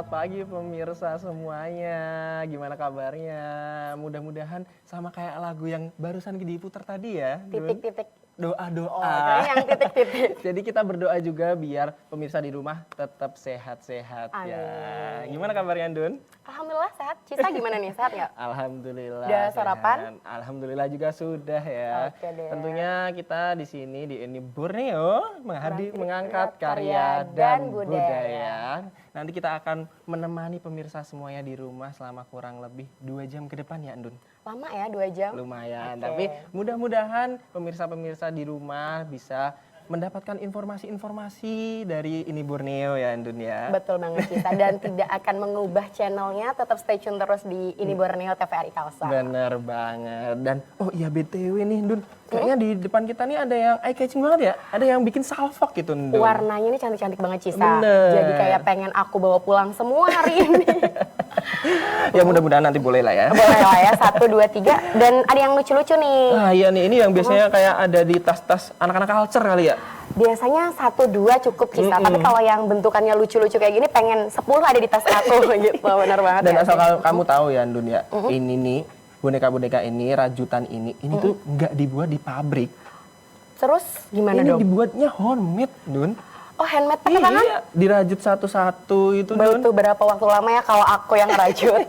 Selamat pagi pemirsa semuanya. Gimana kabarnya? Mudah-mudahan sama kayak lagu yang barusan diputar tadi ya. Titik-titik. Doa-doa. Oh, kayaknya yang titik-titik. Jadi kita berdoa juga biar pemirsa di rumah tetap sehat-sehat ya. Gimana kabarnya Dun? Alhamdulillah sehat. Cisa gimana nih? Sehat nggak? Alhamdulillah. Udah sarapan? Sehat. Alhamdulillah juga sudah ya. Oke deh. Tentunya kita di sini di Ini Borneo mengangkat karya dan budaya. Nanti kita akan menemani pemirsa semuanya di rumah selama kurang lebih 2 jam ke depan ya Dun. Lama ya 2 jam? Lumayan, Oke. tapi mudah-mudahan pemirsa-pemirsa di rumah bisa mendapatkan informasi-informasi dari Ini Borneo ya Dun ya. Betul banget Cisa. Dan tidak akan mengubah channelnya, tetap stay tune terus di Ini Borneo TVRI Kalsel. Bener banget. Dan oh iya BTW nih Dun, kayaknya di depan kita nih ada yang eye catching banget ya. Ada yang bikin salfok gitu Dun. Warnanya ini cantik-cantik banget Cisa. Bener. Jadi kayak pengen aku bawa pulang semua hari ini. Ya mudah-mudahan nanti boleh lah ya. Boleh lah ya, 1, 2, 3. Dan ada yang lucu-lucu nih. Ah iya nih, ini yang biasanya kayak ada di tas-tas anak-anak culture kali ya. Biasanya 1, 2 cukup Cisa, tapi kalau yang bentukannya lucu-lucu kayak gini pengen 10 ada di tas aku gitu. Benar banget. Dan ya, asal sih? kamu tahu ya Dun ya, ini nih boneka-boneka ini, rajutan ini tuh nggak dibuat di pabrik. Terus gimana Ini dong? dibuatnya homemade Dun. Oh, handmade pakai tangan? Iya, dirajut satu-satu itu Dun. Butuh berapa waktu lama ya kalau aku yang rajut?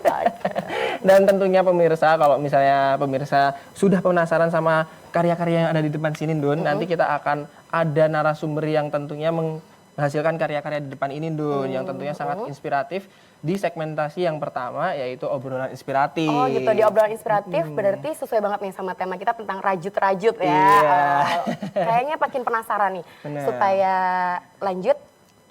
Dan tentunya pemirsa, kalau misalnya pemirsa sudah penasaran sama karya-karya yang ada di depan sini Dun, nanti kita akan ada narasumber yang tentunya menghasilkan karya-karya di depan ini Dun, yang tentunya sangat inspiratif di segmentasi yang pertama yaitu obrolan inspiratif. Oh gitu, di obrolan inspiratif berarti sesuai banget nih sama tema kita tentang rajut-rajut ya. Iya. Kayaknya makin penasaran nih. Bener. Supaya lanjut,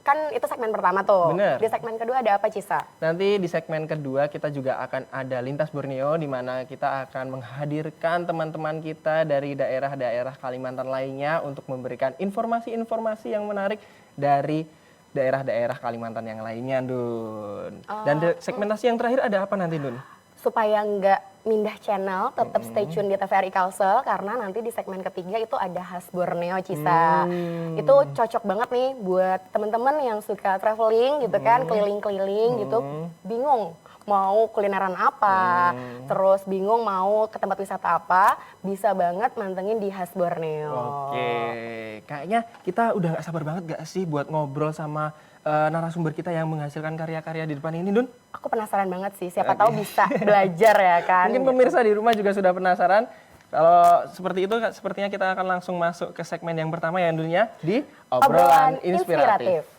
kan itu segmen pertama tuh. Bener. Di segmen kedua ada apa Cisa? Nanti di segmen kedua kita juga akan ada Lintas Borneo di mana kita akan menghadirkan teman-teman kita dari daerah-daerah Kalimantan lainnya untuk memberikan informasi-informasi yang menarik dari daerah-daerah Kalimantan yang lainnya Dun. Dan segmentasi yang terakhir ada apa nanti Dun? Supaya nggak mindah channel, tetap stay tune di TVRI Kalsel karena nanti di segmen ketiga itu ada khas Borneo Cisa. Itu cocok banget nih buat teman-teman yang suka traveling gitu kan, keliling-keliling gitu, bingung mau kulineran apa, terus bingung mau ke tempat wisata apa, bisa banget mantengin di khas Borneo. Oke, kayaknya kita udah gak sabar banget gak sih buat ngobrol sama narasumber kita yang menghasilkan karya-karya di depan ini Dun? Aku penasaran banget sih, siapa tahu bisa belajar ya kan. Mungkin pemirsa di rumah juga sudah penasaran. Kalau seperti itu, sepertinya kita akan langsung masuk ke segmen yang pertama ya Dun ya, di Obrolan Inspiratif.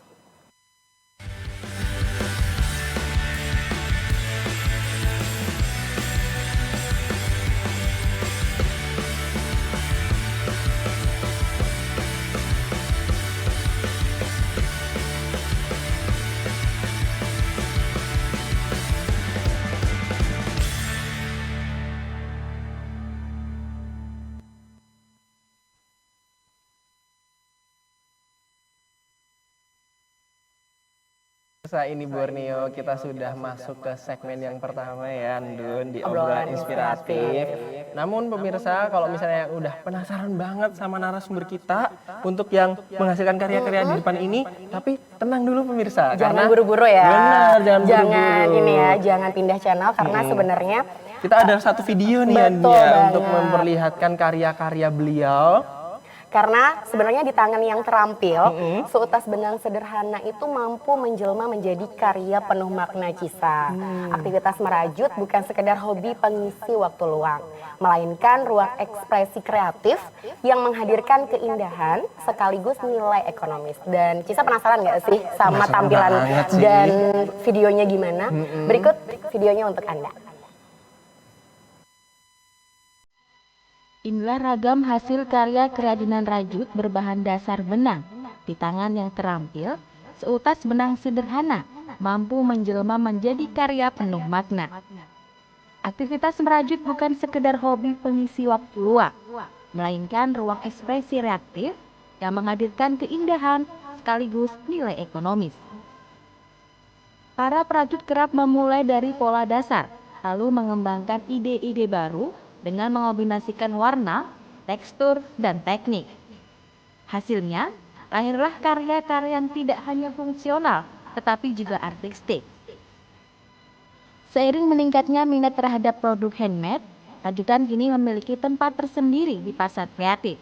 Pemirsa Ini Borneo, kita sudah masuk ke segmen yang pertama ya Dun, di Obrolan Inspiratif. Namun pemirsa, kalau misalnya udah penasaran banget sama narasumber kita untuk yang menghasilkan karya-karya di depan ini, tapi tenang dulu pemirsa. Jangan karena buru-buru ya. Benar, jangan buru-buru. ini ya, jangan pindah channel karena sebenarnya Kita ada satu video nih ya, Betul untuk banget. memperlihatkan karya-karya beliau. karena sebenarnya di tangan yang terampil, seutas benang sederhana itu mampu menjelma menjadi karya penuh makna Cisa. Aktivitas merajut bukan sekedar hobi pengisi waktu luang, melainkan ruang ekspresi kreatif yang menghadirkan keindahan sekaligus nilai ekonomis. Dan Cisa penasaran nggak sih sama Penasaran tampilan banget sih. dan videonya gimana? Berikut videonya untuk Anda. Inilah ragam hasil karya kerajinan rajut berbahan dasar benang di tangan yang terampil, seutas benang sederhana mampu menjelma menjadi karya penuh makna. Aktivitas merajut bukan sekedar hobi pengisi waktu luang, melainkan ruang ekspresi reaktif yang menghadirkan keindahan sekaligus nilai ekonomis. Para perajut kerap memulai dari pola dasar, lalu mengembangkan ide-ide baru dengan mengombinasikan warna, tekstur, dan teknik. Hasilnya, lahirlah karya-karya yang tidak hanya fungsional, tetapi juga artistik, Seiring meningkatnya minat terhadap produk handmade, Rajutan kini memiliki tempat tersendiri di pasar kreatif.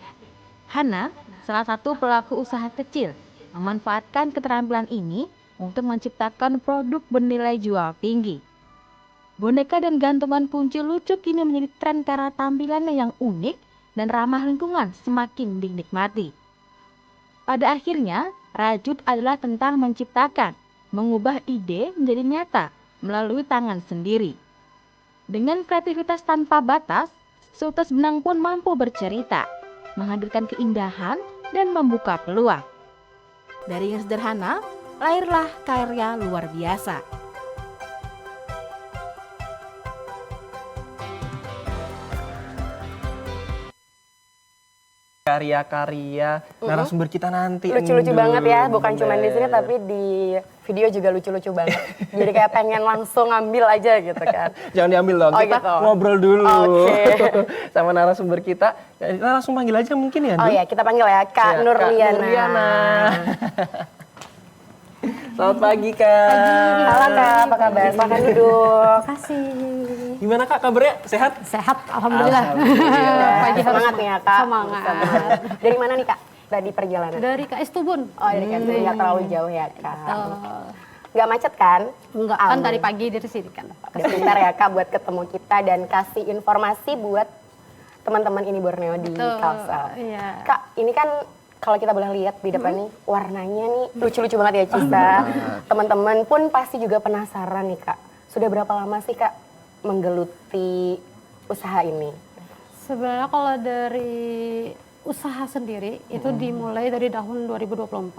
Hana, salah satu pelaku usaha kecil, memanfaatkan keterampilan ini untuk menciptakan produk bernilai jual tinggi. Boneka dan gantungan kunci lucu kini menjadi tren karena tampilannya yang unik dan ramah lingkungan semakin dinikmati. Pada akhirnya, Rajut adalah tentang menciptakan, mengubah ide menjadi nyata melalui tangan sendiri. Dengan kreativitas tanpa batas, seutas benang pun mampu bercerita, menghadirkan keindahan dan membuka peluang. Dari yang sederhana, lahirlah karya luar biasa. Karya-karya narasumber kita nanti. Lucu-lucu banget ya, bukan cuma di sini bener. tapi di video juga lucu-lucu banget. Jadi kayak pengen langsung ngambil aja gitu kan. Jangan diambil dong, Oh, kita gitu. ngobrol dulu Oke. sama narasumber kita. Langsung panggil aja mungkin ya, Oh Ndun? ya, kita panggil ya Kak Ya, Nurliana. Kak Nurliana. Selamat pagi, Kak. Halo Kak, apa kabar? Silakan duduk. Kasih. Gimana Kak kabarnya? Sehat? Sehat, alhamdulillah. Pagi semangat nih ya Kak. Semangat. Dari mana nih Kak? Tadi perjalanan? Dari KS Tubun. Oh dari kan, nggak terlalu jauh ya Kak. Oh, Nggak macet kan? enggak kan Aman. dari pagi dari sini kan. Udah pintar ya Kak buat ketemu kita dan kasih informasi buat teman-teman ini Borneo di Betul, Kalsel. iya. Kak, ini kan kalau kita boleh lihat di depan nih, warnanya nih lucu-lucu banget ya Cisa. Teman-teman pun pasti juga penasaran nih Kak. Sudah berapa lama sih Kak menggeluti usaha ini? Sebenarnya kalau dari usaha sendiri itu dimulai dari tahun 2024.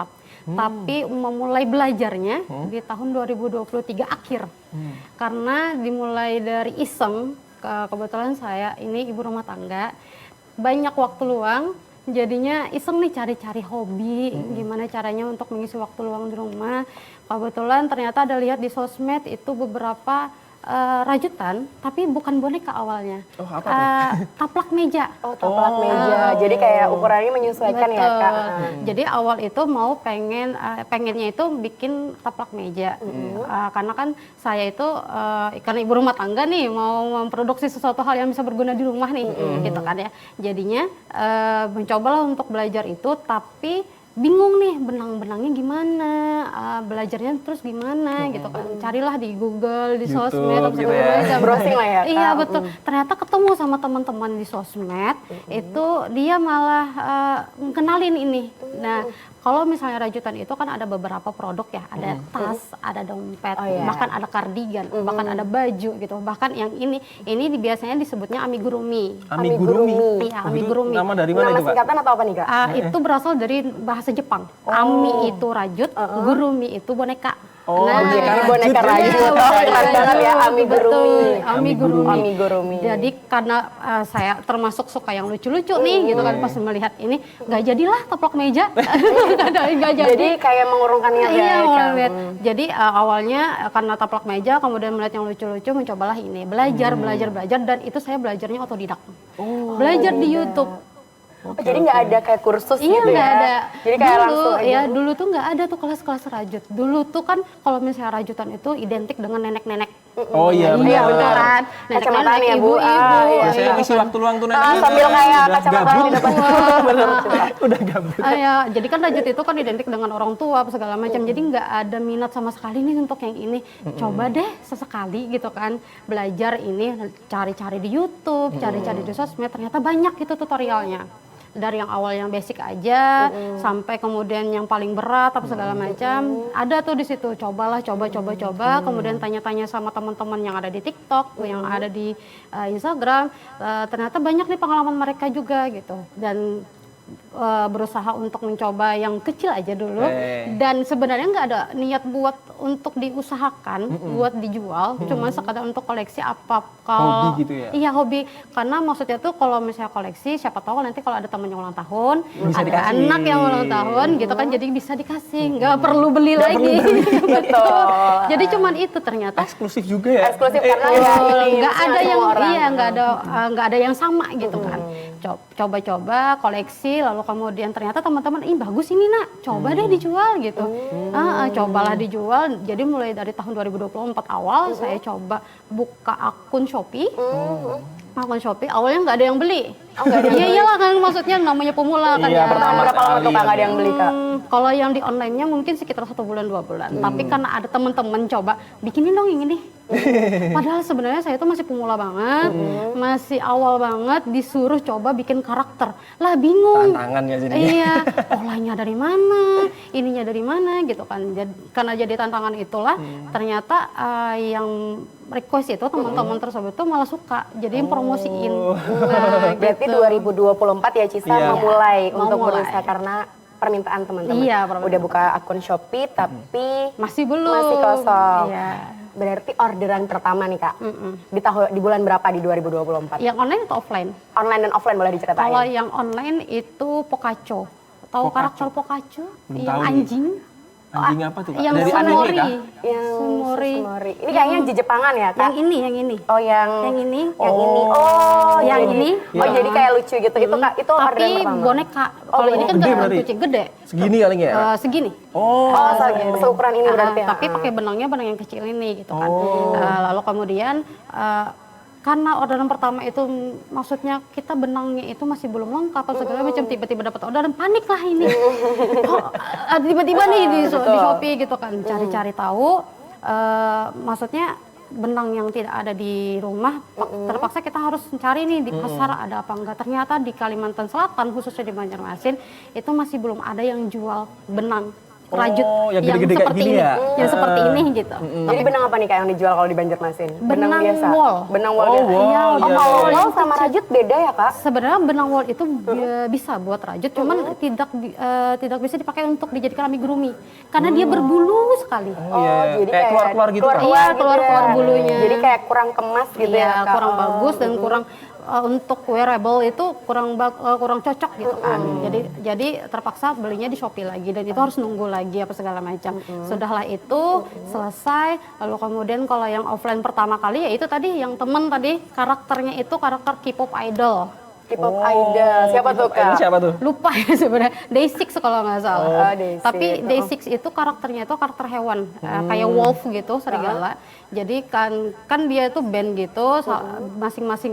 Tapi memulai belajarnya di tahun 2023 akhir. Karena dimulai dari iseng, kebetulan saya ini ibu rumah tangga, banyak waktu luang, jadinya iseng nih cari-cari hobi, gimana caranya untuk mengisi waktu luang di rumah. Kebetulan ternyata ada lihat di sosmed itu beberapa rajutan, tapi bukan boneka awalnya. Oh, apa Taplak meja. Oh, taplak meja. Jadi kayak ukurannya menyesuaikan ya Kak. Jadi awal itu mau pengennya itu bikin taplak meja. Karena kan saya itu karena ibu rumah tangga nih mau memproduksi sesuatu hal yang bisa berguna di rumah nih, gitu kan ya. Jadinya mencobalah untuk belajar itu, tapi bingung nih benang-benangnya gimana, belajarnya terus gimana gitu kan. Carilah di Google, di YouTube sosmed, gitu ya. Browsing lah ya, Kak. Iya betul. Ternyata ketemu sama teman-teman di sosmed, itu dia malah kenalin ini. Nah, kalau misalnya rajutan itu kan ada beberapa produk ya, ada tas, ada dompet, Oh, iya. bahkan ada kardigan, bahkan ada baju gitu. Bahkan yang ini biasanya disebutnya amigurumi. Amigurumi. Iya, Oh, itu amigurumi. Nama dari mana Nama itu, Kak? singkatan atau apa nih Kak? Itu berasal dari bahasa Jepang. Ami itu rajut, gurumi itu boneka. Oh, Jadi boneka rajut. rajut. Iya, Oh, keren banget ya amigurumi. Betul, amigurumi. Amigurumi. Jadi karena saya termasuk suka yang lucu-lucu nih gitu kan, pas melihat ini nggak jadilah taplak meja. Nggak jadi. Jadi kayak mengurungkan niat ya Iya, Kak. lihat. Jadi awalnya karena taplak meja, kemudian melihat yang lucu-lucu, mencobalah ini. Belajar dan itu saya belajarnya otodidak. Belajar di YouTube. Oh, jadi nggak ada kayak kursus Iya, gitu nggak ya? ada. Jadi kayak dulu, langsung aja. ya dulu tuh nggak ada tuh kelas-kelas rajut. Dulu tuh kan kalau misalnya rajutan itu identik dengan nenek-nenek. Oh iya, Iya benar. beneran. Kacamataan ya, Bu. ibu-ibu. Iya, Biasanya ngisi waktu luang tuh Sambil kayak kacamata di depan. Bener. Udah gabut. Ya, jadi kan rajut itu kan identik dengan orang tua apa segala macam. Jadi nggak ada minat sama sekali nih untuk yang ini. Coba deh sesekali gitu kan belajar ini, cari-cari di YouTube, cari-cari di sosmed. Ternyata banyak itu tutorialnya. Dari yang awal yang basic aja sampai kemudian yang paling berat apa segala macam ada tuh di situ. Coba kemudian tanya-tanya sama teman-teman yang ada di TikTok, yang ada di Instagram. Ternyata banyak nih pengalaman mereka juga gitu. Dan berusaha untuk mencoba yang kecil aja dulu dan sebenarnya nggak ada niat buat untuk diusahakan buat dijual, cuma sekadar untuk koleksi apa kalau Hobi gitu ya? Iya hobi, karena maksudnya tuh kalau misalnya koleksi siapa tahu nanti kalau ada teman yang ulang tahun, Bisa ada dikasih. anak yang ulang tahun gitu kan, jadi bisa dikasih, nggak perlu beli lagi. Betul. Jadi cuman itu ternyata Eksklusif juga ya? Eksklusif karena nggak ini, nggak ada semua yang orang. iya nggak ada yang sama gitu kan. coba-coba koleksi, lalu kemudian ternyata teman-teman, ih bagus ini nak, coba deh dijual gitu. Cobalah dijual. Jadi mulai dari tahun 2024 awal saya coba buka akun Shopee. Akun Shopee awalnya nggak ada yang beli. Iya iyalah kan, maksudnya namanya pemula kan Iya, ya. pertama Berapa lama tuh kali Kak nggak ada yang beli Kak? Kalau yang di online-nya mungkin sekitar 1 bulan 2 bulan. Tapi karena ada teman-teman coba bikinin dong yang ini. Padahal sebenarnya saya itu masih pemula banget, masih awal banget, disuruh coba bikin karakter. Lah bingung. Tantangannya jadinya. Iya, polanya dari mana, ininya dari mana gitu kan. Karena jadi tantangan itulah, ternyata yang request itu teman-teman tersebut tuh malah suka, jadi yang promosiin. Nah, Berarti gitu. 2024 ya Cisa Iya. memulai Mau untuk mulai. berusaha karena permintaan teman-teman. Iya, permintaan. Udah buka akun Shopee tapi Masih belum. masih kosong. Iya. Berarti orderan pertama nih Kak. Di bulan berapa di 2024? Yang online atau offline? Online dan offline boleh diceritain? Kalau yang online itu Pokacho. Tahu karakter Pokacho? Belum Yang tahu nih. anjing. Anjing apa tuh Kak? Yang Dari anime Sumori. kah? Yang Sumori. Sumori. Ini kayaknya di Jepangan ya Kak? Yang ini. Oh yang Yang ini. Yang ini. Oh, Yang jadi- ini. Oh, Iya. jadi kayak lucu gitu. Itu Kak, itu orderan Tapi pertama. boneka. Kalau ini kan gede beneran berarti? kucing gede. Segini kali ya? Segini. Oh, Oh, seukuran ini berarti ya. Tapi pakai benang yang kecil ini gitu kan. Oh. Lalu kemudian karena orderan pertama itu maksudnya kita benangnya itu masih belum lengkap atau segala macam, tiba-tiba dapat orderan, panik lah ini. Kok tiba-tiba nih di Shopee gitu kan, cari-cari tahu, maksudnya benang yang tidak ada di rumah, terpaksa kita harus cari nih di pasar ada apa enggak. Ternyata di Kalimantan Selatan khususnya di Banjarmasin itu masih belum ada yang jual benang rajut yang gede-gede kayak seperti gini ini, ya? yang seperti ini gitu. Jadi benang apa nih Kak yang dijual kalau di Banjarmasin? Benang biasa. wol. Benang wol Oh, biasa. wol, Iya, iya, kalau iya. wol sama rajut beda ya Kak? Sebenarnya benang wol itu bisa buat rajut, cuman tidak bisa dipakai untuk dijadikan amigurumi karena dia berbulu sekali. Oh, iya. jadi Kayak keluar-keluar gitu kan? Iya, gitu keluar-keluar ya. bulunya. Jadi kayak kurang kemas gitu Iya, ya Kak? kurang Oh. bagus dan kurang untuk wearable itu kurang cocok gitu kan. Jadi terpaksa belinya di Shopee lagi dan itu harus nunggu lagi apa segala macam. Sudahlah itu selesai, lalu kemudian kalau yang offline pertama kali ya itu tadi yang temen tadi karakternya itu karakter K-pop idol. K-pop idol. Siapa tuh Ini Kak? siapa tuh? Lupa ya sebenarnya, Day6 kalau nggak salah. Oh, Day6. Tapi Day6 itu karakternya itu karakter hewan, kayak wolf gitu, serigala. Jadi kan dia itu band gitu, masing-masing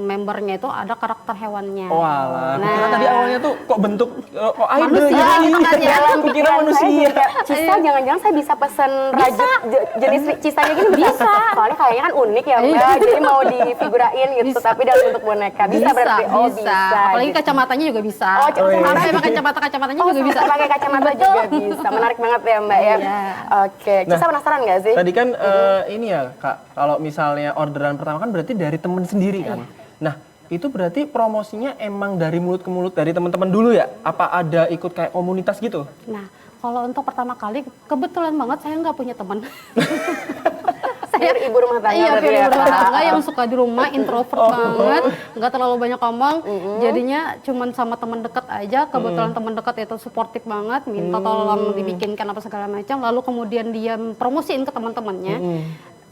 membernya itu ada karakter hewannya. Oh alah, Nah. kira tadi awalnya tuh kok bentuk, kok idol Manusia gitu gitu kan ya. Dalam Aku kira pikiran saya manusia. jadi kayak, Cisa jangan-jangan saya bisa pesen rajut jenis cisanya gini bisa? Soalnya kayaknya kan unik ya Mbak, jadi mau difigurain gitu, tapi dalam bentuk boneka. Bisa berarti? Oh bisa. Apalagi gitu. kacamatanya juga bisa. Oh, kacamata. Sampai pakai kacamatanya Oh, juga bisa. sampai pakai kacamata juga bisa. Menarik banget ya Mbak ya. Iya. Oke, Cisa penasaran nggak sih? Tadi kan ini ya Kak, kalau misalnya orderan pertama kan berarti dari temen sendiri kan. Nah itu berarti promosinya emang dari mulut ke mulut dari teman-teman dulu ya? Apa ada ikut kayak komunitas gitu? Nah, kalau untuk pertama kali kebetulan banget saya nggak punya teman. Pure ibu rumah tangga Iya, berarti pure ya, ibu rumah Kak? tangga yang suka di rumah, introvert banget, nggak terlalu banyak ngomong. Jadinya cuman sama teman dekat aja. Kebetulan teman dekat itu suportif banget, minta tolong dibikinkan apa segala macam. Lalu kemudian dia promosiin ke teman-temannya.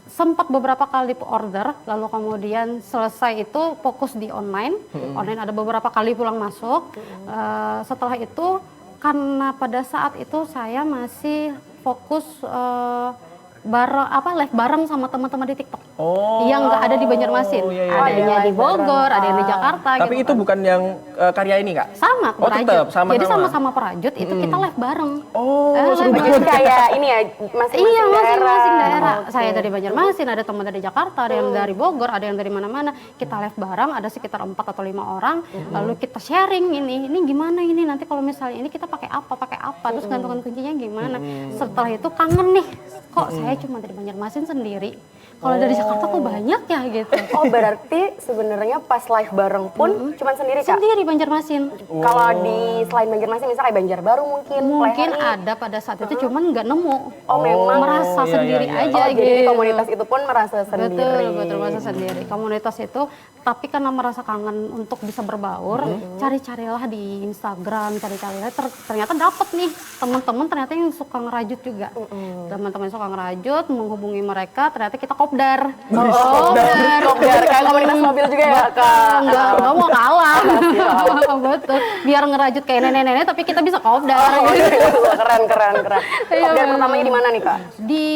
Sempat beberapa kali order, lalu kemudian selesai itu fokus di online. Online ada beberapa kali pulang masuk. Setelah itu karena pada saat itu saya masih fokus live bareng sama teman-teman di TikTok. Oh. Yang nggak ada di Banjarmasin. Oh, iya, iya. Adanya di Bogor, ada yang di Jakarta. Tapi gitu itu kan. bukan yang karya ini Kak? Sama, Oh, perajut. tetap, sama-sama. Jadi sama-sama perajut itu kita live bareng. Oh, seru live banget. Jadi kayak ini ya, masing-masing Iya, masing-masing daerah. Oke. Saya dari Banjarmasin, ada teman dari Jakarta, ada yang dari Bogor, ada yang dari mana-mana. Kita live bareng, ada sekitar 4 atau 5 orang. Lalu kita sharing ini gimana ini nanti kalau misalnya ini kita pakai apa, terus gantungan kuncinya gimana. Setelah itu kangen nih, kok saya cuma dari Banjarmasin sendiri. Kalau dari Jakarta kok banyak ya gitu. Oh berarti sebenarnya pas live bareng pun cuman sendiri Kak? Sendiri Banjarmasin. Kalau di selain Banjarmasin misalnya kayak Banjarbaru mungkin Mungkin Playhari. ada pada saat itu, cuman nggak nemu. Oh, memang. merasa Iya, sendiri iya, iya. aja Oh, gitu. jadi di komunitas itu pun merasa sendiri. Betul, merasa sendiri. Komunitas itu, tapi karena merasa kangen untuk bisa berbaur, cari-carilah di Instagram, cari-carilah, ternyata dapet nih teman-teman ternyata yang suka ngerajut juga. Teman-teman yang suka ngerajut, menghubungi mereka, ternyata kita copy kopdar. Kopdar kayak komunitas mobil juga ya Kak. Enggak mau kalah. Betul. Biar ngerajut kayak nenek-nenek tapi kita bisa kopdar. Keren. Kopdar pertamanya di mana nih Kak? Di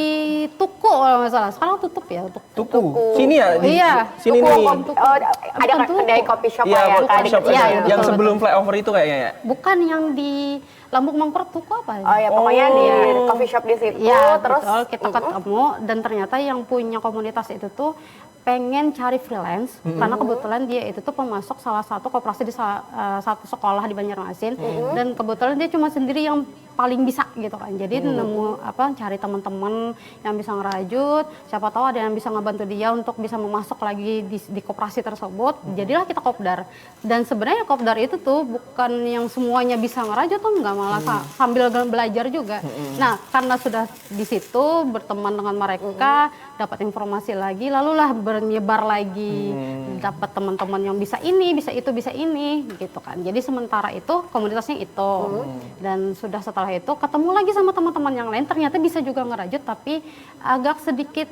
Tuku kalau nggak salah. Sekarang tutup ya. Tuku. Sini ya? Iya. Sini nih. Oh, ada kedai kopi shop Iya, ya Kak? coffee shop Iya, yang betul, sebelum flyover itu kayaknya ya. Bukan yang di Lambung Mangpur Tuku apa? Oh ya, pokoknya di coffee shop di situ. Ya, Terus betul. Kita ketemu dan ternyata yang punya komunitas itu tuh pengen cari freelance karena kebetulan dia itu tuh pemasok salah satu koperasi di satu sekolah di Banjarmasin dan kebetulan dia cuma sendiri yang paling bisa gitu kan. Jadi nemu cari teman-teman yang bisa ngerajut, siapa tahu ada yang bisa ngebantu dia untuk bisa memasok lagi di koperasi tersebut. Jadilah kita kopdar. Dan sebenarnya kopdar itu tuh bukan yang semuanya bisa ngerajut tuh enggak, malah sambil belajar juga. Nah, karena sudah di situ berteman dengan mereka, dapat informasi lagi, lalulah menyebar lagi, dapat teman-teman yang bisa ini, bisa itu, bisa ini, gitu kan. Jadi sementara itu komunitasnya itu, dan sudah setelah itu ketemu lagi sama teman-teman yang lain, ternyata bisa juga ngerajut, tapi agak sedikit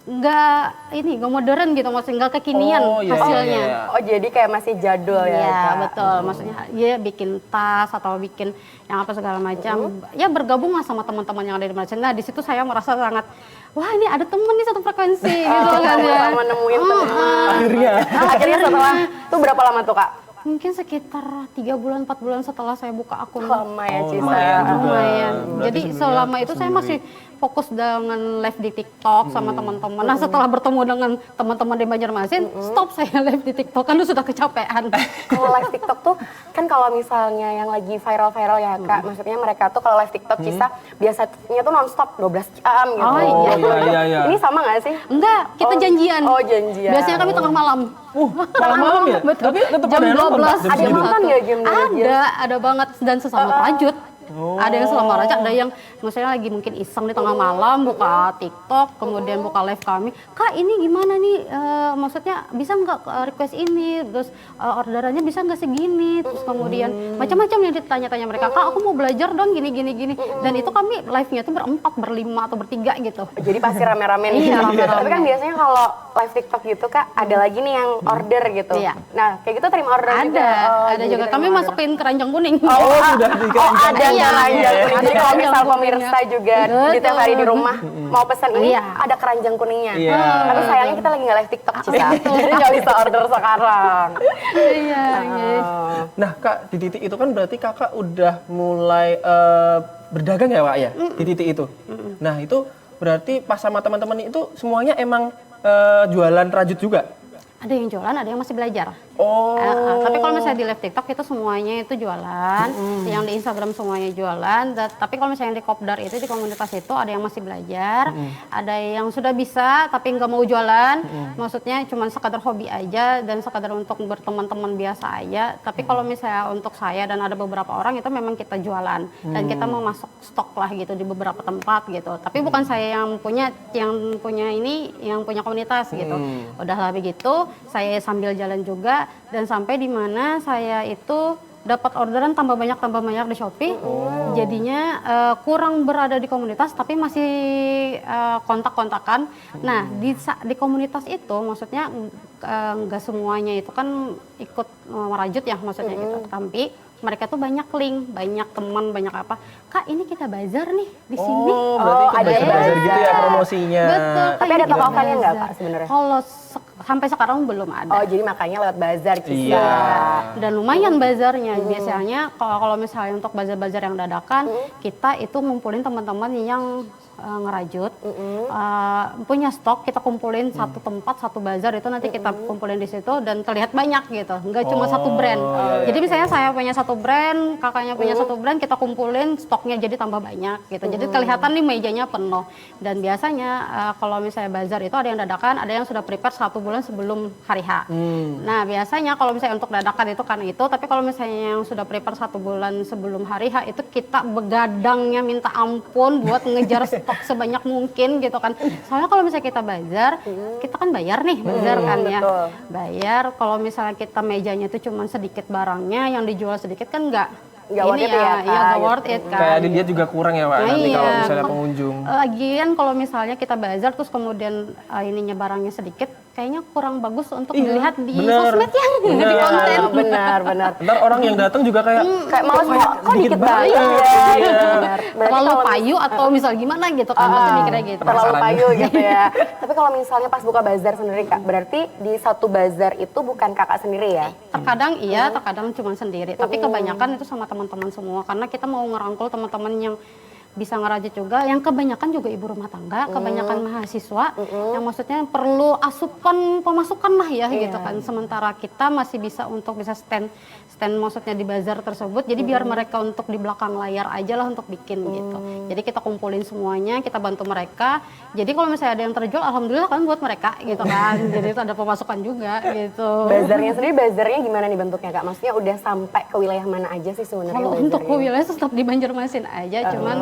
nggak modern gitu, maksudnya nggak kekinian hasilnya. Oh jadi kayak masih jadul ya? Iya Kak? betul, maksudnya ya bikin tas atau bikin yang apa segala macam, ya bergabung lah sama teman-teman yang ada di Malaysia. Nah di situ saya merasa sangat, wah ini ada teman nih satu frekuensi gitu kan ya. Sama nemuin teman. Akhirnya Setelah itu berapa lama tuh Kak? Mungkin sekitar 3 bulan, 4 bulan setelah saya buka akun. Lama ya Cisa. Lumayan. Jadi Berarti selama itu saya masih fokus dengan live di TikTok sama teman-teman. Nah setelah bertemu dengan teman-teman di Banjarmasin, stop saya live di TikTok karena sudah kecapean. Kalau live TikTok tuh kan kalau misalnya yang lagi viral-viral ya Kak, maksudnya mereka tuh kalau live TikTok Cisa biasanya tuh nonstop 12 jam gitu. Oh, iya. Ini sama nggak sih? Enggak, kita janjian. Oh janjian. Biasanya kami tengah malam. Malam-malam ya? Betul. Tapi tetap Jam ada yang nonton, 12. Pak, jam Ada yang segitu. nonton ya jam 12? Ada banget, dan sesama rajut. Ada yang selama rajut, ada yang misalnya lagi mungkin iseng di tengah malam buka TikTok, kemudian buka live kami. Kak ini gimana nih, maksudnya bisa nggak request ini, terus orderannya bisa nggak segini, terus kemudian macam-macam yang ditanya-tanya mereka. Kak aku mau belajar dong gini. Dan itu kami live-nya tuh berempat, berlima atau bertiga gitu. Jadi pasti rame-rame nih. Iya, rame-rame. Tapi kan biasanya kalau live TikTok gitu Kak, ada lagi nih yang order gitu. Iya. Nah kayak gitu terima order juga. Ada juga. Kami masukin keranjang kuning. Sudah di Ada Iya. keranjang kuning. Jadi kalau misal Keranjang pemirsa juga di tiap hari di rumah mau pesan ini, ada keranjang kuningnya. Iya. Tapi sayangnya kita lagi nggak live TikTok Cisa. Jadi nggak bisa order sekarang. Iya. Nah Kak, di titik itu kan berarti Kakak udah mulai berdagang ya Pak ya? Di titik itu. Nah itu berarti pas sama teman-teman itu semuanya emang jualan rajut juga? Ada yang jualan, ada yang masih belajar. Oh. Tapi kalau misalnya di live TikTok itu semuanya itu jualan, yang di Instagram semuanya jualan. Tapi kalau misalnya di Kopdar itu, di komunitas itu ada yang masih belajar, ada yang sudah bisa tapi nggak mau jualan, maksudnya cuma sekadar hobi aja dan sekadar untuk berteman-teman biasa aja. Tapi kalau misalnya untuk saya dan ada beberapa orang itu memang kita jualan dan kita mau masuk stok lah gitu di beberapa tempat gitu. Tapi bukan saya yang punya komunitas gitu. Udahlah begitu, saya sambil jalan juga. Dan sampai di mana saya itu dapat orderan tambah banyak di Shopee. Jadinya kurang berada di komunitas tapi masih kontak-kontakan. Nah, di komunitas itu maksudnya nggak semuanya itu kan ikut merajut ya maksudnya gitu. Tapi mereka tuh banyak link, banyak teman, banyak apa. Kak, ini kita bazar nih di sini. Oh, berarti ikut ada bazar gitu ya promosinya. Betul. Tapi ada toko offline-nya nggak Kak sebenarnya? Kalau sampai sekarang belum ada. Oh jadi makanya lewat bazar Cisa. Iya. Dan lumayan bazarnya. Biasanya kalau misalnya untuk bazar-bazar yang dadakan, kita itu ngumpulin teman-teman yang ngerajut, punya stok, kita kumpulin satu tempat, satu bazar itu nanti kita kumpulin di situ dan terlihat banyak gitu, nggak cuma satu brand. Jadi misalnya saya punya satu brand, kakaknya punya satu brand, kita kumpulin stoknya jadi tambah banyak gitu. Jadi kelihatan nih mejanya penuh. Dan biasanya kalau misalnya bazar itu ada yang dadakan, ada yang sudah prepare 1 bulan sebelum hari H. Nah biasanya kalau misalnya untuk dadakan itu karena itu, tapi kalau misalnya yang sudah prepare 1 bulan sebelum hari H itu kita begadangnya minta ampun buat ngejar stok sebanyak mungkin gitu kan. Soalnya kalau misalnya kita bazar, kita kan bayar nih bazar kan ya. Betul. Bayar, kalau misalnya kita mejanya itu cuma sedikit barangnya, yang dijual sedikit kan nggak nggak worth ini it ya, Kak, nggak gitu. worth it kan. Kayak dilihat juga kurang ya Pak, nanti Iya. kalau misalnya pengunjung. Lagian kalau misalnya kita bazar terus kemudian ininya barangnya sedikit, kayaknya kurang bagus untuk Iya, dilihat di bener. sosmed ya, Bener. di konten. Benar. Ntar orang yang datang juga kayak Kayak males kok dikit banget banget. ya. Iya. Benar. Berarti Terlalu kalau payu atau misal gimana gitu kan, pasti mikirnya gitu. terlalu Penasaran. payu gitu ya. Tapi kalau misalnya pas buka bazar sendiri Kak, berarti di satu bazar itu bukan Kakak sendiri ya? Terkadang iya, terkadang cuma sendiri. Tapi kebanyakan itu sama teman-teman semua. Karena kita mau ngerangkul teman-teman yang bisa ngerajut juga. Yang kebanyakan juga ibu rumah tangga, kebanyakan mahasiswa. Yang maksudnya perlu asupan pemasukan lah ya gitu kan. Sementara kita masih bisa untuk bisa stand maksudnya di bazar tersebut. Jadi biar mereka untuk di belakang layar aja lah untuk bikin gitu. Jadi kita kumpulin semuanya, kita bantu mereka. Jadi kalau misalnya ada yang terjual, alhamdulillah kan buat mereka gitu kan. Jadi itu ada pemasukan juga gitu. Bazarnya sendiri, bazarnya gimana nih bentuknya Kak? Maksudnya udah sampai ke wilayah mana aja sih sebenarnya Kalau bazarnya? untuk wilayah tetap di Banjarmasin aja, cuman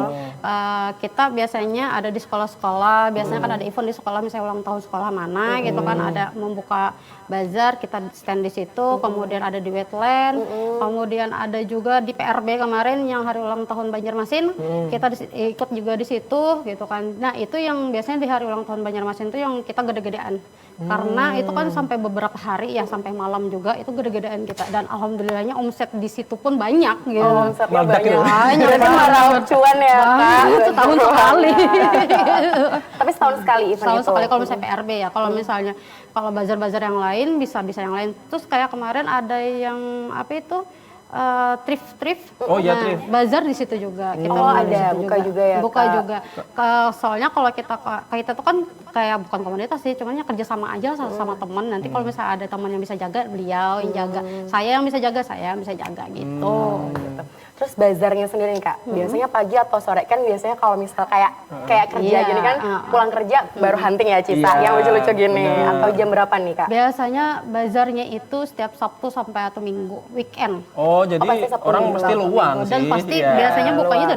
kita biasanya ada di sekolah-sekolah, biasanya kan ada event di sekolah, misalnya ulang tahun sekolah mana gitu kan, ada membuka bazar, kita stand di situ, kemudian ada di wetland, kemudian ada juga di PRB kemarin yang hari ulang tahun Banjarmasin, kita ikut juga di situ gitu kan. Nah itu yang biasanya di hari ulang tahun Banjarmasin itu yang kita gede-gedean. Karena itu kan sampai beberapa hari ya, sampai malam juga itu gede-gedean kita, dan alhamdulillahnya omset di situ pun banyak gitu. Omsetnya Meledak banyak. ya? Banyak Berarti meraup cuan ya Kak? setahun sekali. Tapi setahun sekali event Setahun itu? sekali kalau misalnya PRB ya. Kalau misalnya kalau bazar-bazar yang lain bisa yang lain. Terus kayak kemarin ada yang apa itu thrift. Oh iya, Nah, thrift. Bazar di situ juga. Kita Oh, mulai di ada. situ Buka juga ya, Buka Kak? juga. Soalnya kalau kita tuh kan kayak bukan komunitas sih, cuman ya kerja sama aja sama teman. Nanti kalau misalnya ada teman yang bisa jaga, beliau yang jaga. Saya yang bisa jaga, saya yang bisa jaga gitu. Gitu. Terus bazarnya sendiri nih Kak, biasanya pagi atau sore? Kan biasanya kalau misal kayak kerja Iya, gini kan, pulang kerja baru hunting ya Cisa, Iya, yang lucu-lucu gini. bener. Atau jam berapa nih Kak? Biasanya bazarnya itu setiap Sabtu sampai atau Minggu, weekend. Oh, jadi pasti Sabtu orang Minggu, mesti Sabtu luang Dan sih. pasti Iya. biasanya bukanya luang.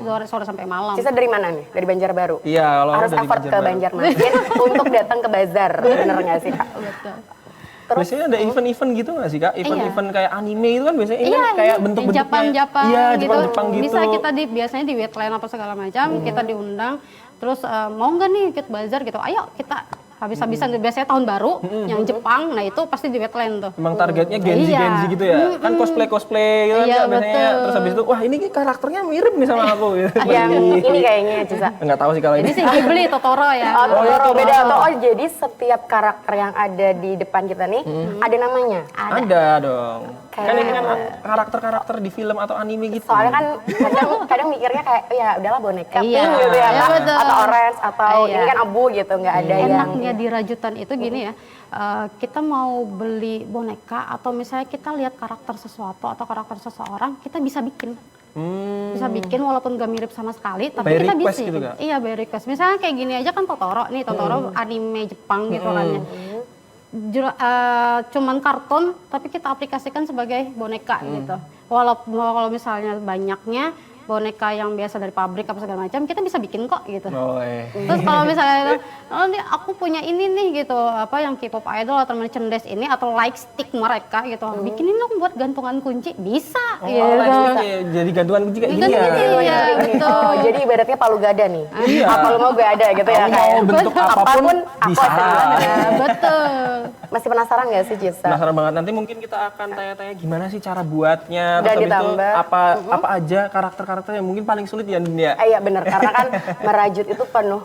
dari sore sampai malam. Cisa dari mana nih? Dari Banjarbaru? Iya, kalau Harus dari effort ke Banjarbaru. Banjarmasin untuk datang ke bazar, bener nggak sih Kak? Betul. Biasanya ada event-event gitu nggak sih Kak? Event-event kayak anime itu kan biasanya ini Iya, kan kayak bentuk-bentuknya. Jepang-Jepang Iya, gitu. Jepang-Jepang gitu. Bisa kita biasanya di wetland apa segala macam, kita diundang. Terus mau nggak nih ikut bazar gitu? Ayo kita habis-habisan biasanya tahun baru yang Jepang, nah itu pasti di wetland tuh. Emang targetnya Genzi Iya. gitu ya? Kan cosplay gitu kan Iya, Kak, biasanya. betul. Terus habis itu, wah ini karakternya mirip nih sama aku gitu. Yang ini kayaknya Cisa. Enggak tahu sih kalau Ini ini. sih Ghibli, Totoro ya. Oh, Totoro Totoro. beda atau jadi setiap karakter yang ada di depan kita nih ada namanya. Ada dong. Kayak- Kan ini kan karakter-karakter di film atau anime gitu. Soalnya kan kadang mikirnya kayak ya udahlah boneka Iya, pink gitu ya, iya, Kak. betul. Atau orange atau Iya. ini kan abu gitu, nggak ada yang Enaknya di rajutan itu gini ya, kita mau beli boneka atau misalnya kita lihat karakter sesuatu atau karakter seseorang, kita bisa bikin. Bisa bikin walaupun gak mirip sama sekali, tapi By kita request bisa. gitu, Kak? Iya, by request. Misalnya kayak gini aja kan Totoro nih, Totoro anime Jepang gitu kan ya. Cuman kartun, tapi kita aplikasikan sebagai boneka gitu. Walaupun kalau misalnya banyaknya boneka yang biasa dari pabrik apa segala macam, kita bisa bikin kok gitu. Oh, Terus kalau misalnya oh, nih aku punya ini nih gitu, apa yang K-pop idol atau merchandise ini atau like stick mereka gitu, bikinin dong buat gantungan kunci, bisa Oh, gitu. lightstick ya, jadi gantungan kunci kayak gini Gantungan ya. kunci. Iya, betul. Oh, jadi ibaratnya palu gada nih. Iya. Apa lu mau gue ada gitu ya Kamu kayak. mau bentuk apapun bisa. Ya, betul. Masih penasaran nggak sih Cisa? Penasaran banget, nanti mungkin kita akan tanya-tanya gimana sih cara buatnya, Dan terus habis itu ditambah. apa aja karakter-karakter yang mungkin paling sulit di dunia. Iya bener, karena kan merajut itu perlu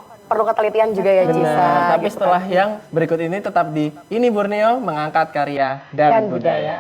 ketelitian juga ya Cisa. Benar, tapi gitu. setelah yang berikut ini tetap di Ini Borneo mengangkat karya dan, Dan budaya.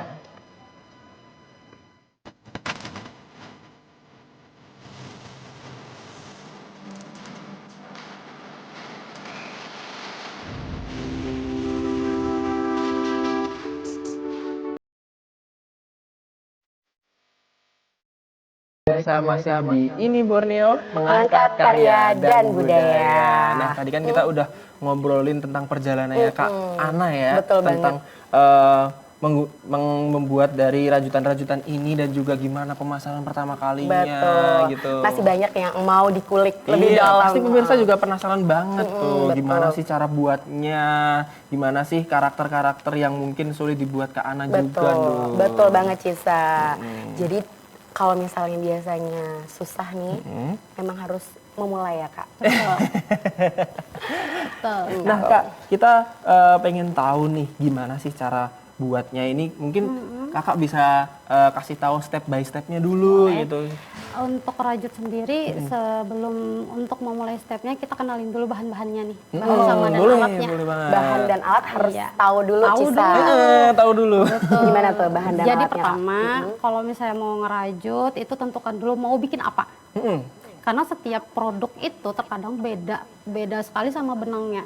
Bersama di Ini Borneo mengangkat karya dan budaya. Nah, tadi kan kita udah ngobrolin tentang perjalanannya Kak Ana ya, Betul tentang membuat dari rajutan-rajutan ini dan juga gimana pemasaran pertama kalinya Betul. gitu. Masih banyak yang mau dikulik lebih Iya, dalam. pasti pemirsa juga penasaran banget tuh betul. gimana sih cara buatnya, gimana sih karakter-karakter yang mungkin sulit dibuat ke Ana juga Betul, tuh. betul banget Cisa. Jadi Kalau misalnya biasanya susah nih, memang harus memulai ya Kak. Betul. Nah Kak, kita pengen tahu nih gimana sih cara buatnya ini. Mungkin Kakak bisa kasih tahu step by stepnya dulu gitu. Untuk rajut sendiri, sebelum untuk memulai stepnya, kita kenalin dulu bahan-bahannya nih. Bahan sama dan boleh, alatnya. boleh banget. Bahan dan alat harus Iya. tahu dulu Tahu Cisa. dulu. Tahu dulu. Gimana tuh bahan dan Jadi alatnya? Kak? pertama, kalau misalnya mau ngerajut, itu tentukan dulu mau bikin apa. Karena setiap produk itu terkadang beda sekali sama benangnya.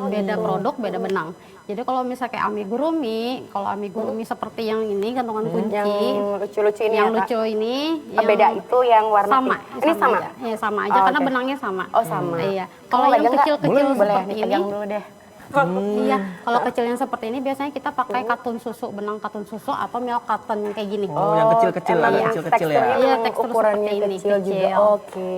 Beda produk, beda benang. Jadi kalau misalnya kayak amigurumi, kalau amigurumi seperti yang ini gantungan kunci, Yang lucu-lucu ini yang ya Kak? lucu ini, Oh, beda itu yang warna sama, pink. Ini sama? aja. Ya, sama aja Oh, karena oke. benangnya sama. Oh sama. Iya. Kamu Kalau yang pegang nggak? kecil-kecil boleh seperti ini, dipegang dulu deh. iya. Kalau kecil yang seperti ini biasanya kita pakai katun susu, benang katun susu atau milk cotton kayak gini. Oh, yang kecil-kecil emang ada kecil-kecil ya. teksturnya Iya, memang tekstur ukurannya seperti ini, kecil juga. kecil. Oke.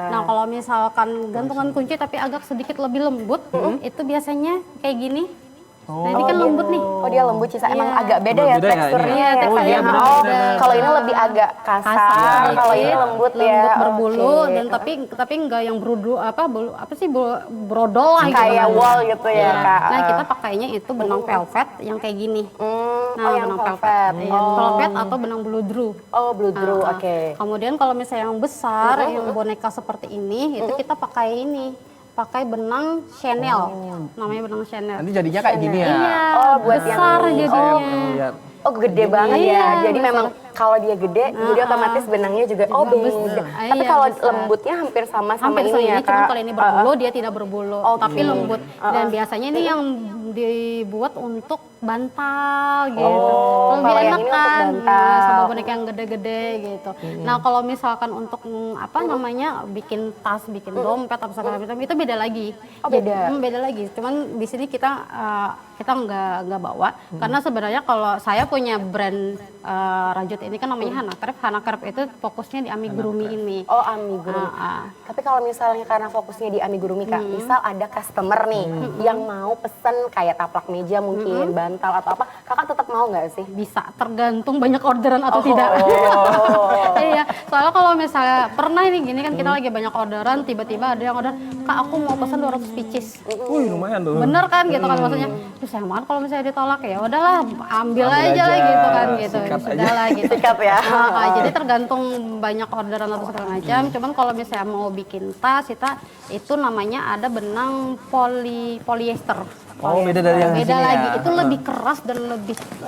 Nah, kalau misalkan gantungan kunci tapi agak sedikit lebih lembut, itu biasanya kayak gini. Nah, ini kan lembut nih. Oh dia lembut Cisa, emang Iya. agak beda ya Beda ya, teksturnya. ini. Iya, teksturnya Oh, beda. kalau ini lebih agak kasar, kalau ini lembut ya. berbulu Oke. dan tapi enggak yang berudu brodol lah gitu. Kayak wall gitu ya Iya. Kak. Nah, kita pakainya itu benang velvet yang kayak gini. Oh yang benang velvet. Iya, velvet atau benang bludru. Oh blue drew, Ah, ah. oke. Kemudian kalau misalnya yang besar, yang boneka seperti ini, itu kita pakai pakai benang Chanel, namanya benang Chanel. Nanti jadinya kayak gini ya. Iya, Oh, buat yang besar ini. jadinya. Lihat. Oh gede banget Iya, ya. Jadi besar. memang kalau dia gede, jadi otomatis benangnya juga beda. Tapi Iya, kalau besar. lembutnya hampir sama Hampir ini sama ya ini, cuma Kak. kalau ini berbulu dia tidak berbulu, Oke. tapi lembut. Dan biasanya ini yang dibuat untuk bantal gitu. Oh, Lebih kalau yang enak ini untuk kan, bantal. sama boneka yang gede-gede gitu. Nah kalau misalkan untuk apa namanya bikin tas, bikin dompet apa segala macam itu beda lagi. Oh, beda. Beda lagi. Cuman di sini kita nggak bawa karena sebenarnya kalau saya punya brand rajut ini kan namanya Hanakrep. Hanakrep itu fokusnya di amigurumi ini. Oh amigurumi. Tapi kalau misalnya karena fokusnya di amigurumi Kak, misal ada customer nih yang mau pesen kayak taplak meja mungkin, bantal atau apa, Kakak tetap mau nggak sih? Bisa tergantung banyak orderan atau tidak. Iya, soalnya kalau misalnya pernah ini gini kan kita lagi banyak orderan, tiba-tiba ada yang order, Kak aku mau pesan 200 pieces. Wih, lumayan tuh. Bener kan gitu kan maksudnya. Terus sayang banget kalau misalnya ditolak ya udahlah ambil aja lah gitu kan gitu. Sikat aja. Sudah lah gitu. Sikat ya. Jadi tergantung banyak orderan atau segala macam. Cuman kalau misalnya mau bikin tas itu namanya ada benang polyester. Oh, beda dari yang di Beda sini lagi, ya. itu lebih keras dan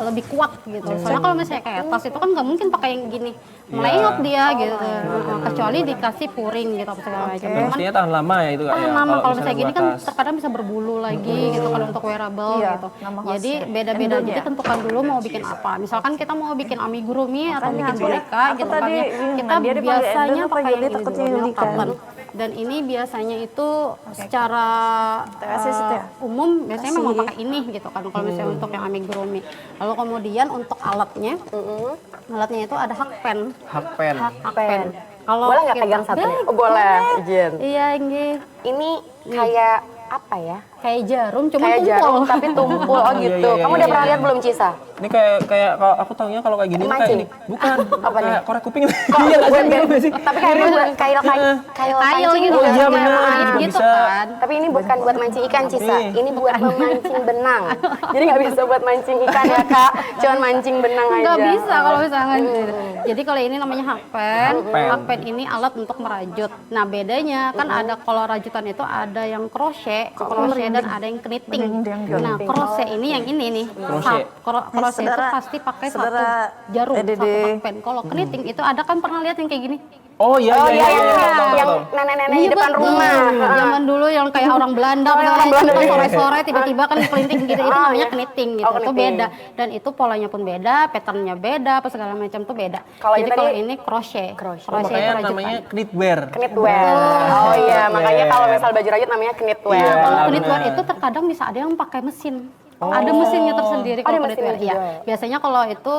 lebih kuat gitu. Soalnya kalau misalnya kayak tas itu kan nggak mungkin pakai yang gini, melengok dia gitu. Kecuali dikasih puring gitu apa segala macam. Cuman Pastinya tahan lama ya itu Kak tahan ya. lama kalau misalnya misalnya gini buat kan tas. terkadang bisa berbulu lagi gitu kalau untuk wearable Iya, gitu. nama Jadi khasnya. beda-beda. Endun Jadi ya? tentukan dulu mau bikin apa. Misalkan kita mau bikin amigurumi atau Makanya bikin aku- boneka aku gitu tadi kan ya. bingung, Kita dia dipakai biasanya endun apa pakai yang Yuli, ini takutnya dulu, Yuli kan. cotton. Dan ini biasanya itu secara TSS itu ya? umum biasanya memang pakai ini gitu kan kalau misalnya untuk yang amigurumi. Lalu kemudian untuk alatnya itu ada hakpen. Hakpen. Hakpen. Kalau Boleh nggak kita- pegang satu? Boleh, Oh boleh, izin. Iya, nggih. Ini kayak apa ya? Kayak jarum, cuma Kayak tumpul. jarum tapi tumpul. Oh Iya, gitu. iya, Kamu iya, udah pernah lihat belum Cisa? Ini kayak kalau aku taunya kalau kayak gini tuh kayak Mancing? ini. Bukan. Apa nih? Kayak korek kuping. Iya nggak sih? Mirip nggak sih? Tapi kayaknya buat kail Kail pancing gitu Oh, kan, iya, kayak bener, pahit juga gitu bisa. kan. Tapi ini bukan buat mancing ikan Cisa, Nih. ini buat memancing benang. Jadi nggak bisa buat mancing ikan ya Kak, cuman mancing benang aja. Nggak bisa kalau misalnya gitu. Jadi kalau ini namanya hakpen. Hakpen. Hakpen ini alat untuk merajut. Nah bedanya kan ada kalau rajutan itu ada yang crochet dan ada yang knitting. Nah crochet ini yang ini nih. Crochet. Crochet itu Saudara- pasti pakai satu saudara jarum, Dede. satu hakpen. Kalau knitting itu ada kan pernah lihat yang kayak gini? Oh iya Oh iya iya, iya. yang, tahu, yang tahu. nenek-nenek di Iya, depan betul. rumah. Zaman dulu yang kayak orang Belanda, Oh, yang orang misalnya Belanda. kan sore-sore tiba-tiba kan kelinting gitu, itu Oh, namanya iya. knitting gitu, Oh, itu knitting. beda. Dan itu polanya pun beda, patternnya beda, apa segala macam tuh beda. Kalau Jadi ini kalau tadi- ini crochet, Crochet. itu Makanya rajutan. namanya knitwear. Knitwear. Oh iya, makanya kalau misal baju rajut namanya knitwear. Iya. Kalau benar. knitwear itu terkadang bisa ada yang pakai mesin. Ada mesinnya tersendiri Ada kalau mesinnya knitwear. Iya. juga. Biasanya kalau itu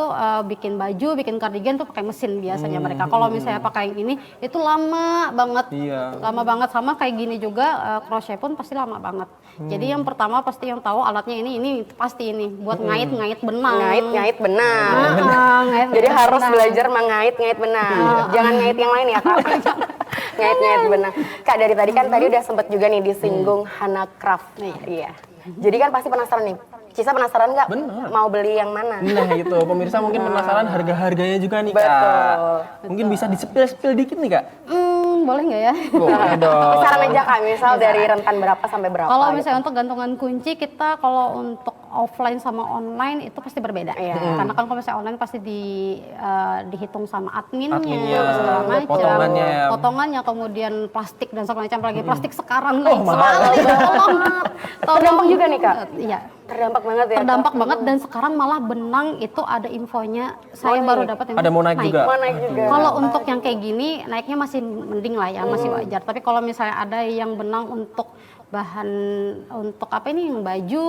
bikin baju, bikin kardigan tuh pakai mesin biasanya mereka. Kalau misalnya pakai yang ini itu lama banget. Iya. Lama banget sama kayak gini juga crochet pun pasti lama banget. Jadi yang pertama pasti yang tahu alatnya ini pasti ini buat ngait-ngait benang. Ngait benang. Ngait Jadi harus benang. belajar mengait benang. Jangan ngait yang lain ya, Kak. Ngait benang. Kak, dari tadi kan tadi udah sempet juga nih disinggung Hana Craft. Iya. Jadi kan pasti penasaran nih. Cisa penasaran nggak Bener. mau beli yang mana? Nah itu, pemirsa mungkin penasaran harga-harganya juga nih Kak. Betul. Mungkin bisa di-spill dikit nih Kak? Boleh nggak ya? Boleh dong. Saran aja Kak, misal dari rentan berapa sampai berapa? Kalau gitu. misalnya untuk gantungan kunci kita kalau untuk offline sama online itu pasti berbeda. Iya. Karena kan kalau misalnya online pasti dihitung sama adminnya, Adminnya, segala macam, potongannya. potongannya, kemudian plastik dan segala macam. Apalagi plastik sekarang Oh, naik mahal. sekali. Tolong. Terdampak juga nih, Kak? Iya. Terdampak banget ya? Terdampak banget dan sekarang malah benang itu ada infonya. Saya baru dapat Ada mau naik juga? Mau naik juga. Kalau untuk yang kayak gini naiknya masih mending lah ya, masih wajar. Tapi kalau misalnya ada yang benang untuk bahan untuk apa ini yang baju,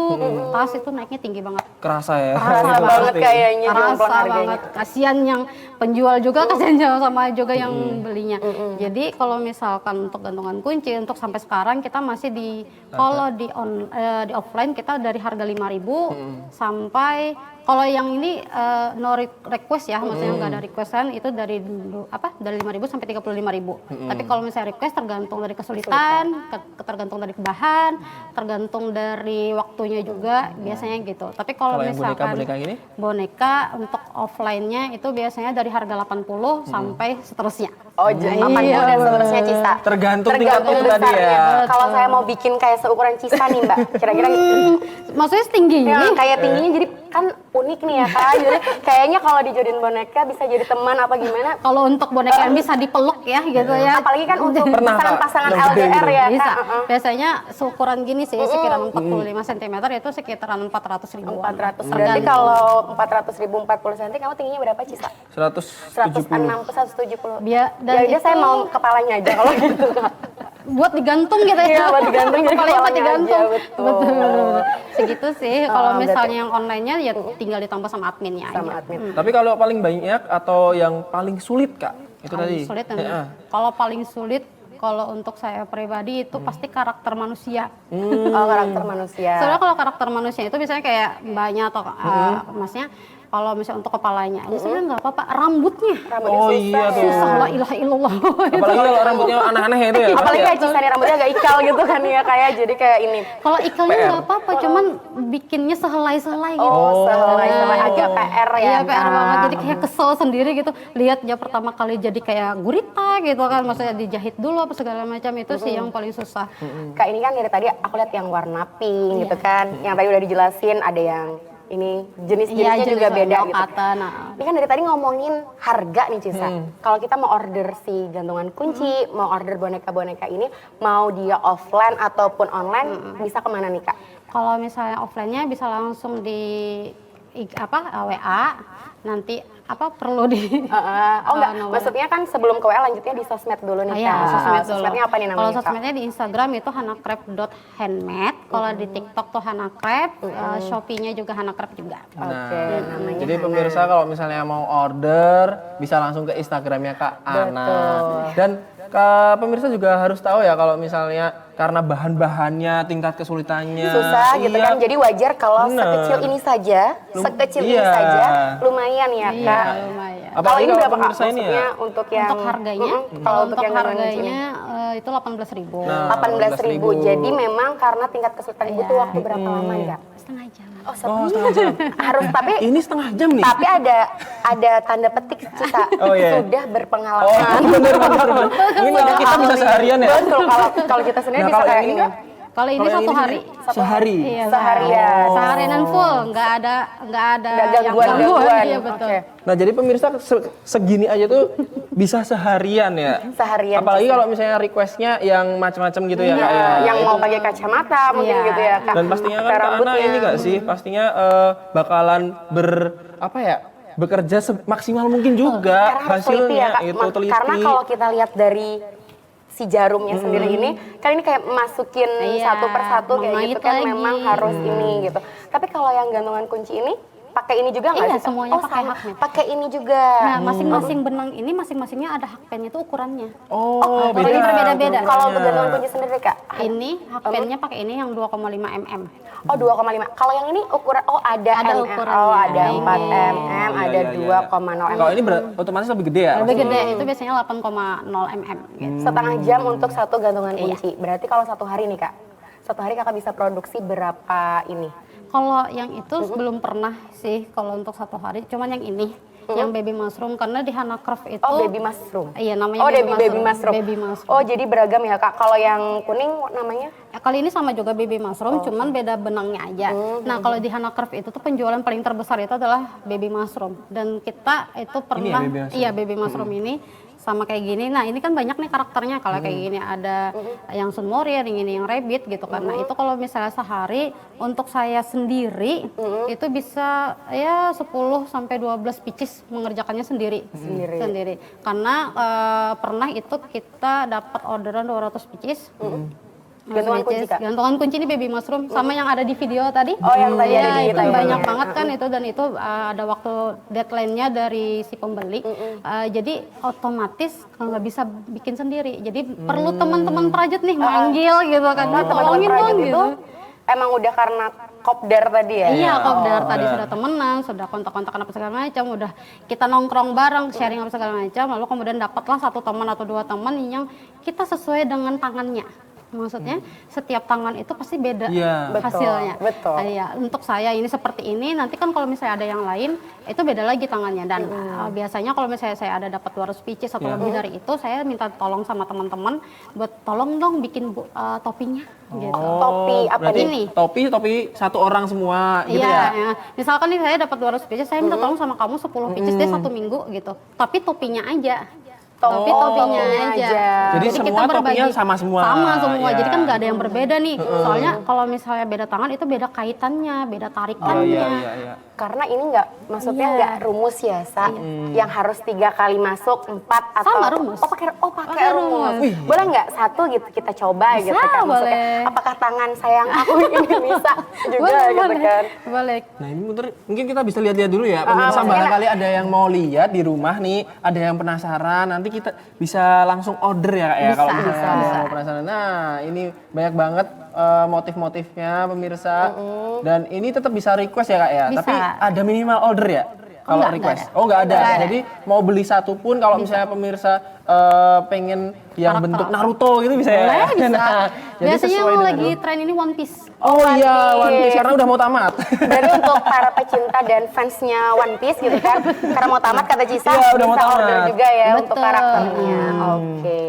tas itu naiknya tinggi banget. Kerasa ya? Kerasa banget kayaknya jomplang Terasa harganya. banget. Kasihan yang penjual juga, kasihan sama juga yang belinya. Jadi kalau misalkan untuk gantungan kunci untuk sampai sekarang kita masih kalau di offline kita dari harga 5.000 sampai kalau yang ini no request ya, maksudnya nggak ada requestan itu dari 5.000 sampai 35.000. Tapi kalau misalnya request tergantung dari kesulitan, tergantung dari bahan, tergantung dari waktunya juga biasanya gitu. Tapi kalau Kalau yang misalkan boneka gini? boneka untuk offline-nya itu biasanya dari harga 80 sampai seterusnya. Oh, jadi 80 dan seterusnya Cisa. Tergantung tingkat itu tadi besarnya. ya. Kalau saya mau bikin kayak seukuran Cisa nih Mbak, kira-kira Maksudnya setinggi ya, ini? kayak tingginya jadi kan unik nih ya Kak. Jadi kayaknya kalau dijadiin boneka bisa jadi teman apa gimana. Kalau untuk boneka yang bisa dipeluk ya gitu ya. Apalagi kan untuk Pernah, Kak? pasangan-pasangan Yang gede LDR gitu. ya Bisa. Kak. Biasanya seukuran gini sih, sekitaran 45 cm itu sekitaran 400.000. 400. Berarti kalau 400.000 40 cm kamu tingginya berapa Cisa? 170. 160 170. Dan Ya udah itu saya mau kepalanya aja kalau gitu Kak. buat digantung gitu ya. Iya, buat digantung, jadi Kepalanya buat kepalanya digantung. aja, betul. Segitu sih. Kalau berarti- misalnya yang online-nya ya tinggal ditambah sama adminnya Sama aja. admin. Tapi kalau paling banyak atau yang paling sulit Kak? Itu Paling tadi. sulit Ya. kalau paling sulit kalau untuk saya pribadi itu pasti karakter manusia. Oh, karakter manusia. Soalnya kalau karakter manusia itu biasanya kayak mbaknya atau masnya kalau misalnya untuk kepalanya aja sebenarnya nggak apa-apa, rambutnya Rambutnya Oh susah. iya tuh. susah la ilaha illallah. Apalagi kalau rambutnya aneh-aneh itu ya. Apalagi kayak Cisa nih rambutnya agak ikal gitu kan ya kayak jadi kayak ini. Kalau ikalnya nggak apa-apa, cuman bikinnya sehelai-sehelai gitu. Oh, sehelai-helai agak PR ya. Iya PR Kak. banget, jadi kayak kesel sendiri gitu. Lihat dia pertama kali jadi kayak gurita gitu kan, maksudnya dijahit dulu apa segala macam itu sih yang paling susah. Kak ini kan dari tadi aku lihat yang warna pink gitu kan. Yang tadi udah dijelasin ada yang ini jenis-jenisnya juga beda gitu. Kata, nah. Ini kan dari tadi ngomongin harga nih Cisa. Kalau kita mau order si gantungan kunci, mau order boneka-boneka ini, mau dia offline ataupun online, bisa kemana nih Kak? Kalau misalnya offline-nya bisa langsung di WA, nanti perlu di Oh enggak, nomor. maksudnya kan sebelum ke WA lanjutnya di sosmed dulu nih Iya, Kak. sosmed dulu. Sosmednya apa nih namanya Kalau Kak? sosmednya di Instagram itu hanacraft.handmade. Kalau di TikTok tuh hanacraft, Shopee-nya juga hanacraft juga. Oke, namanya Jadi Hana. pemirsa kalau misalnya mau order bisa langsung ke Instagramnya Kak Ana. Dan pemirsa juga harus tahu ya kalau misalnya karena bahan-bahannya, tingkat kesulitannya. Susah gitu iya, kan. Jadi wajar kalau Bener. sekecil ini saja, sekecil ini iya. saja lumayan ya Iya, Kak. lumayan. Kalau Apalagi ini berapa Kak? pemirsa ini Maksudnya ya. untuk yang Untuk harganya, kalau untuk yang gantungan kunci harganya ini. itu 18.000. Nah, 18.000. 18.000. Jadi memang karena tingkat kesulitan butuh waktu berapa lama Kak? Setengah jam. Oh, Oh, setengah jam. harus tapi Ini setengah jam nih. tapi ada tanda petik Cita. Oh, iya. Sudah berpengalaman. Oh, bener. Mungkin kalau kita bisa seharian ya. Betul, kalau kita sendiri Nah, bisa kalau kayak yang ini ini. nggak? Kalau ini Kalau yang satu ini hari. Sehari. Iya, Seharian. Seharian full, nggak ada Nggak yang gangguan. Iya betul. Oke. Nah, jadi pemirsa segini aja tuh bisa seharian ya. Seharian. Apalagi kalau misalnya requestnya yang macam-macam gitu ya Kak ya. Yang mau pakai kacamata mungkin Iya. gitu ya Kak. Dan pastinya kan Pakai Kak Ana rambutnya. ini gak sih, pastinya bakalan bekerja semaksimal mungkin juga Karena harus teliti hasilnya ya Kak. itu teliti. Karena kalau kita lihat dari si jarumnya sendiri ini, kan ini kayak masukin Iya, satu persatu kayak mengait gitu kan lagi. memang harus ini gitu. Tapi kalau yang gantungan kunci ini pakai ini juga nggak Iya, sih? semuanya Oh, pakai sama. hakpen. Pakai ini juga. Nah, masing-masing benang ini masing-masingnya ada hakpennya itu ukurannya. Oh, Ukurannya berbeda-beda. Kalau untuk gantungan kunci sendiri Kak? Ini hakpennya pakai ini yang 2,5 mm. Oh 2,5. Kalau yang ini ukuran ada Ada mm. ukurannya. Oh ada Ini. 4 mm, ada iya, iya. 2,0 mm. Kalau ini otomatis lebih gede ya? Lebih gede itu biasanya 8,0 mm gitu. Setengah jam untuk satu gantungan kunci. Berarti kalau satu hari nih Kak, satu hari Kakak bisa produksi berapa ini? Kalau yang itu belum pernah sih kalau untuk satu hari, cuman yang ini, yang baby mushroom karena di Hana Craft itu Oh baby mushroom. Iya, namanya Oh baby baby mushroom. Baby mushroom. Oh jadi beragam ya Kak. Kalau yang kuning namanya? Ya, kali ini sama juga baby mushroom, cuman beda benangnya aja. Nah, kalau di Hana Craft itu tuh penjualan paling terbesar itu adalah baby mushroom. Dan kita itu pernah, baby mushroom? iya baby mushroom ini sama kayak gini. Nah, ini kan banyak nih karakternya. Kalau kayak gini ada yang sunmorier, yang ini yang rabbit gitu. Karena itu kalau misalnya sehari untuk saya sendiri itu bisa ya 10 sampai 12 pieces mengerjakannya sendiri. Sendiri. Karena pernah itu kita dapat orderan 200 pieces. Gantungan kunci Kak? Gantungan kunci ini baby mushroom sama yang ada di video tadi. Oh, yang tadi ada di itu tayangannya. banyak banget kan itu, dan itu ada waktu deadline-nya dari si pembeli. Jadi otomatis kalau nggak bisa bikin sendiri. Jadi perlu teman-teman perajut nih manggil gitu kan. Nah, teman-teman Tolongin perajut dong itu gitu. emang udah karena kopdar tadi ya? Iya, kopdar tadi udah. sudah temenan, sudah kontak-kontakan apa segala macam, udah kita nongkrong bareng, sharing apa segala macam, lalu kemudian dapatlah satu teman atau dua teman yang kita sesuai dengan tangannya. Maksudnya setiap tangan itu pasti beda Iya. hasilnya. Betul. Iya, untuk saya ini seperti ini, nanti kan kalau misalnya ada yang lain itu beda lagi tangannya, dan biasanya kalau misalnya saya ada dapat 200 pieces atau lebih dari itu, saya minta tolong sama teman-teman buat tolong dong bikin topinya gitu. Topi apa Berarti nih? Ini. topi satu orang semua gitu Iya, ya? ya. Misalkan nih saya dapat 200 pieces, saya minta tolong sama kamu 10 pieces deh 1 minggu gitu. Tapi topinya aja. Tapi topinya aja. Jadi semua topinya sama semua. Sama semua. Ya. Jadi kan nggak ada yang berbeda nih. Soalnya kalau misalnya beda tangan itu beda kaitannya, beda tarikannya. Iya. Karena ini maksudnya Iya. nggak rumus ya, Sa? Yang harus 3 kali masuk, 4 atau Sama rumus. pakai Pakai rumus. rumus. Boleh nggak satu gitu kita coba gitu kan? Maksudnya, boleh. apakah tangan sayang aku ini bisa juga Boleh, gitu boleh. kan? Boleh. Nah ini mungkin kita bisa lihat-lihat dulu ya pemirsa, mungkin barangkali ada yang mau lihat di rumah nih, ada yang penasaran, nanti kita bisa langsung order ya Kak ya, kalau misalnya ada yang mau penasaran. Nah ini banyak banget motif-motifnya pemirsa, dan ini tetap bisa request ya Kak ya, Bisa. tapi ada minimal order ya kalau nggak request? ada. Oh nggak ada. Nggak ada. Jadi mau beli satu pun kalau misalnya pemirsa pengen yang bentuk Naruto gitu bisa ya? Boleh, bisa. Nah, jadi Biasanya sesuai yang dengan lagi tren ini One Piece. Oh iya, One Piece Piece. karena udah mau tamat. Berarti untuk para pecinta dan fansnya One Piece gitu kan, karena mau tamat kata Cisa, Iya, udah mau bisa order tamat. juga ya untuk Betul. karakternya. Oke.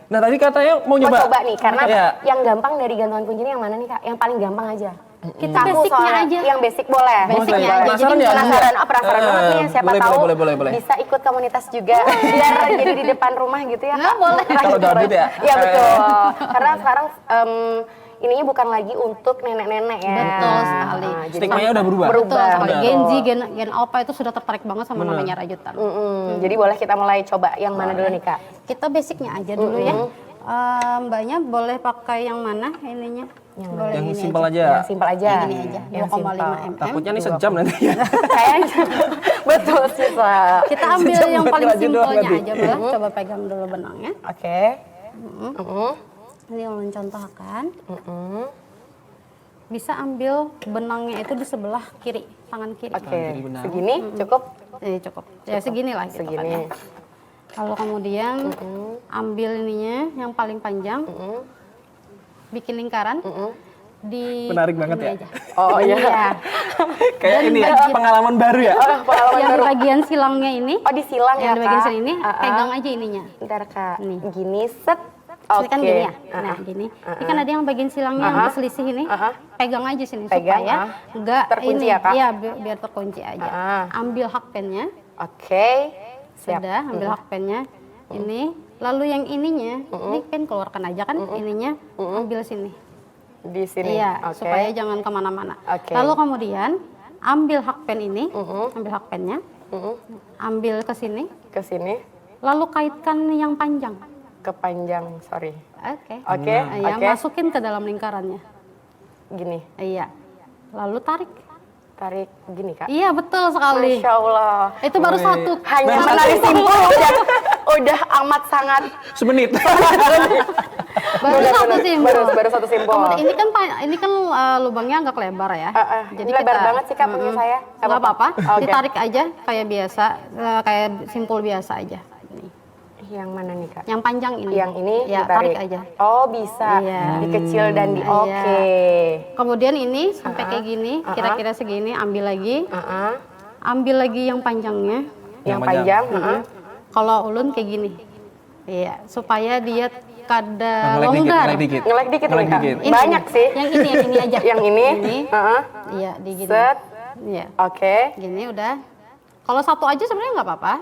Nah tadi katanya mau Mau nyoba. coba nih, karena Iya. yang gampang dari gantungan kunci ini yang mana nih Kak? Yang paling gampang aja. Kita Aku basicnya soalnya aja. yang basic boleh. Basicnya Boleh. aja. Penasaran Jadi ya? Penasaran, penasaran banget nih, siapa Boleh, tahu boleh. bisa ikut komunitas juga biar jadi di depan rumah gitu ya. Nggak, Kak. boleh. Kalau gabut ya? Iya betul. Karena sekarang ininya bukan lagi untuk nenek-nenek ya. Betul sekali. Jadi Stigmanya udah berubah. Betul sekali. Udah. Gen Z, Gen Alpha itu sudah tertarik banget sama namanya rajutan. Jadi boleh kita mulai coba yang mana dulu nih Kak? Kita basicnya aja dulu ya. Mbaknya boleh pakai yang mana ininya? Boleh Yang ini simpel aja. aja. Yang simpel aja. Yang ini aja. Yang 2,5 simpel. mm. Takutnya nih sejam nanti ya. Kayaknya betul sih Pak. Kita ambil Sejam yang buat paling ngerajut doang simpelnya nanti. aja, boleh. Coba pegang dulu benangnya. Oke. Ini yang mencontohkan. Bisa ambil benangnya itu di sebelah kiri, tangan kiri. Oke. Jadi benar. Segini cukup. Cukup. Ya segini lah gitu kan ya. Segini. Lalu kemudian ambil ininya yang paling panjang, bikin lingkaran di Menarik banget ini ya. aja. Oh iya. Kayak ini ya, pengalaman baru ya. Pengalaman Yang baru. bagian silangnya ini, Oh disilang ya yang di bagian Kak? sini, pegang aja ininya. Ntar Kak. Nih. Gini set. Ini kan Oke. gini ya. Nah, gini. Ini kan ada yang bagian silangnya yang berselisih ini. Pegang aja sini Pegang, supaya enggak terkunci ini. ya, Kak? Iya, biar terkunci aja. Ambil hakpennya. Oke. Siap. Sudah, ambil hakpennya. Ini, lalu yang ininya, ini pen keluarkan aja kan ininya, ambil sini. Di sini. Iya, Oke. supaya jangan kemana-mana. Oke. Lalu kemudian ambil hakpen ini, ambil hakpennya, ambil ke sini, Ke sini. lalu kaitkan yang panjang. kepanjang, sorry. Oke. Oke, Iya, oke. masukin ke dalam lingkarannya. Gini, Iya. Lalu tarik. tarik gini Kak. Iya, betul sekali. Masya Allah. Itu baru satu. Hanya Baru menarik simpul udah amat sangat. Semenit. Baru satu simpul. Baru satu simpul. Ini kan lubangnya agak lebar ya. Jadi lebar banget sih Kak punya saya. Nggak apa-apa. Oke. Ditarik aja kayak biasa, kayak simpul biasa aja. Nih. Yang mana nih Kak? Yang panjang ini. Yang ini ya, ditarik. tarik aja. Oh bisa. Iya. Dikecil dan di Iya. oke. Kemudian ini sampai kayak gini, kira-kira segini, ambil lagi. Ambil lagi yang panjangnya. Yang panjang. Kalau ulun kayak gini. Iya, supaya dia kada Ngelek dikit, longgar. ngelek dikit. Ngelek dikit Ngelek nih Kak. dikit. Ini, Banyak sih. Yang ini aja. Yang ini. Iya, di gini. Set. Iya. Oke. Gini udah. Kalau satu aja sebenarnya nggak apa-apa.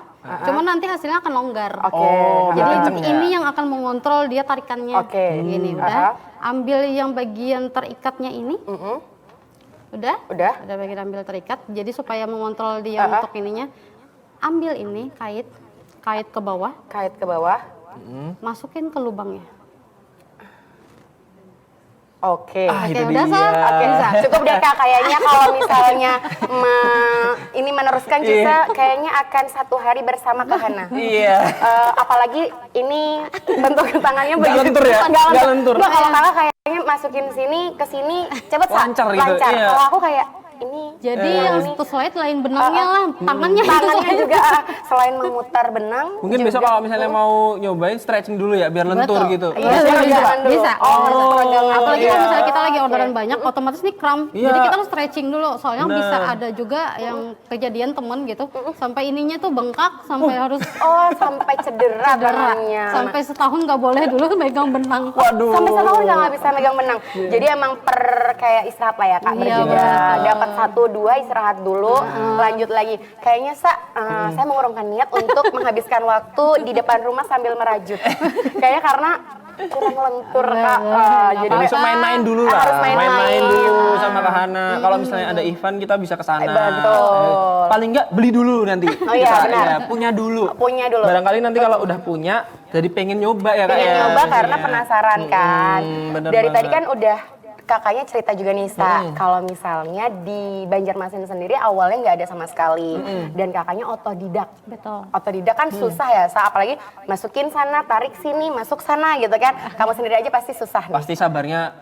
Cuman nanti hasilnya akan longgar. Oke. Oh, Jadi kenceng ya? ini yang akan mengontrol dia tarikannya. Oke. Gini udah. Ambil yang bagian terikatnya ini. Udah? Udah. Ada bagian ambil terikat. Jadi supaya mengontrol dia untuk ininya. Ambil ini kait ke bawah, Kait ke bawah. masukin ke lubangnya. Oke. Ah, Oke, itu udah dia. Sal? Oke, Bisa. cukup deh Kak. Kayaknya kalau misalnya ini meneruskan Cisa, kayaknya akan satu hari bersama Kak Hana. Iya. Apalagi ini bentuk tangannya Nggak lentur ya? Nggak lentur. Nggak, kalau Kakak kayaknya masukin sini ke sini cepet Sa. Lancar gitu, iya. Kalau aku kayak ini. Jadi yang ini. slide lain benangnya lah, tangannya itu Tangannya slide. juga selain memutar benang. Mungkin juga, besok kalau misalnya mau nyobain stretching dulu ya, biar lentur Betul. gitu. Iya, Bisa, peregangan dulu. bisa. Oh, peregangan. Apalagi Iya. kalau misalnya kita lagi orderan banyak, otomatis nih kram. Iya. Jadi kita harus stretching dulu. Soalnya Bener. bisa ada juga yang kejadian temen gitu, sampai ininya tuh bengkak, sampai harus Oh, sampai cedera tangannya. sampai setahun nggak boleh dulu megang benang. Waduh. Sampai setahun nggak bisa megang benang. Jadi emang per kayak istirahat lah ya Kak, Iya, berjeda. betul. Dapat 1-2 istirahat dulu, lanjut lagi. Kayaknya saya mengurungkan niat untuk menghabiskan waktu di depan rumah sambil merajut. Kayaknya karena kurang lentur Kak. Jadi Besok main-main dulu lah. Harus main-main. dulu sama Kak Hana. Kalau misalnya ada event kita bisa ke sana. Betul. Paling enggak beli dulu nanti. Oh iya, benar. Ya, punya dulu. Punya dulu. Barangkali nanti kalau udah punya jadi pengen nyoba ya Kak Pengen ya. nyoba karena Iya. penasaran kan. bener Dari tadi banget. kan udah kakaknya cerita juga nih Sa, kalau misalnya di Banjarmasin sendiri awalnya nggak ada sama sekali dan kakaknya otodidak. Betul. Otodidak kan susah ya Sa, apalagi masukin sana, tarik sini, masuk sana gitu kan. Kamu sendiri aja pasti susah nih. Pasti sabarnya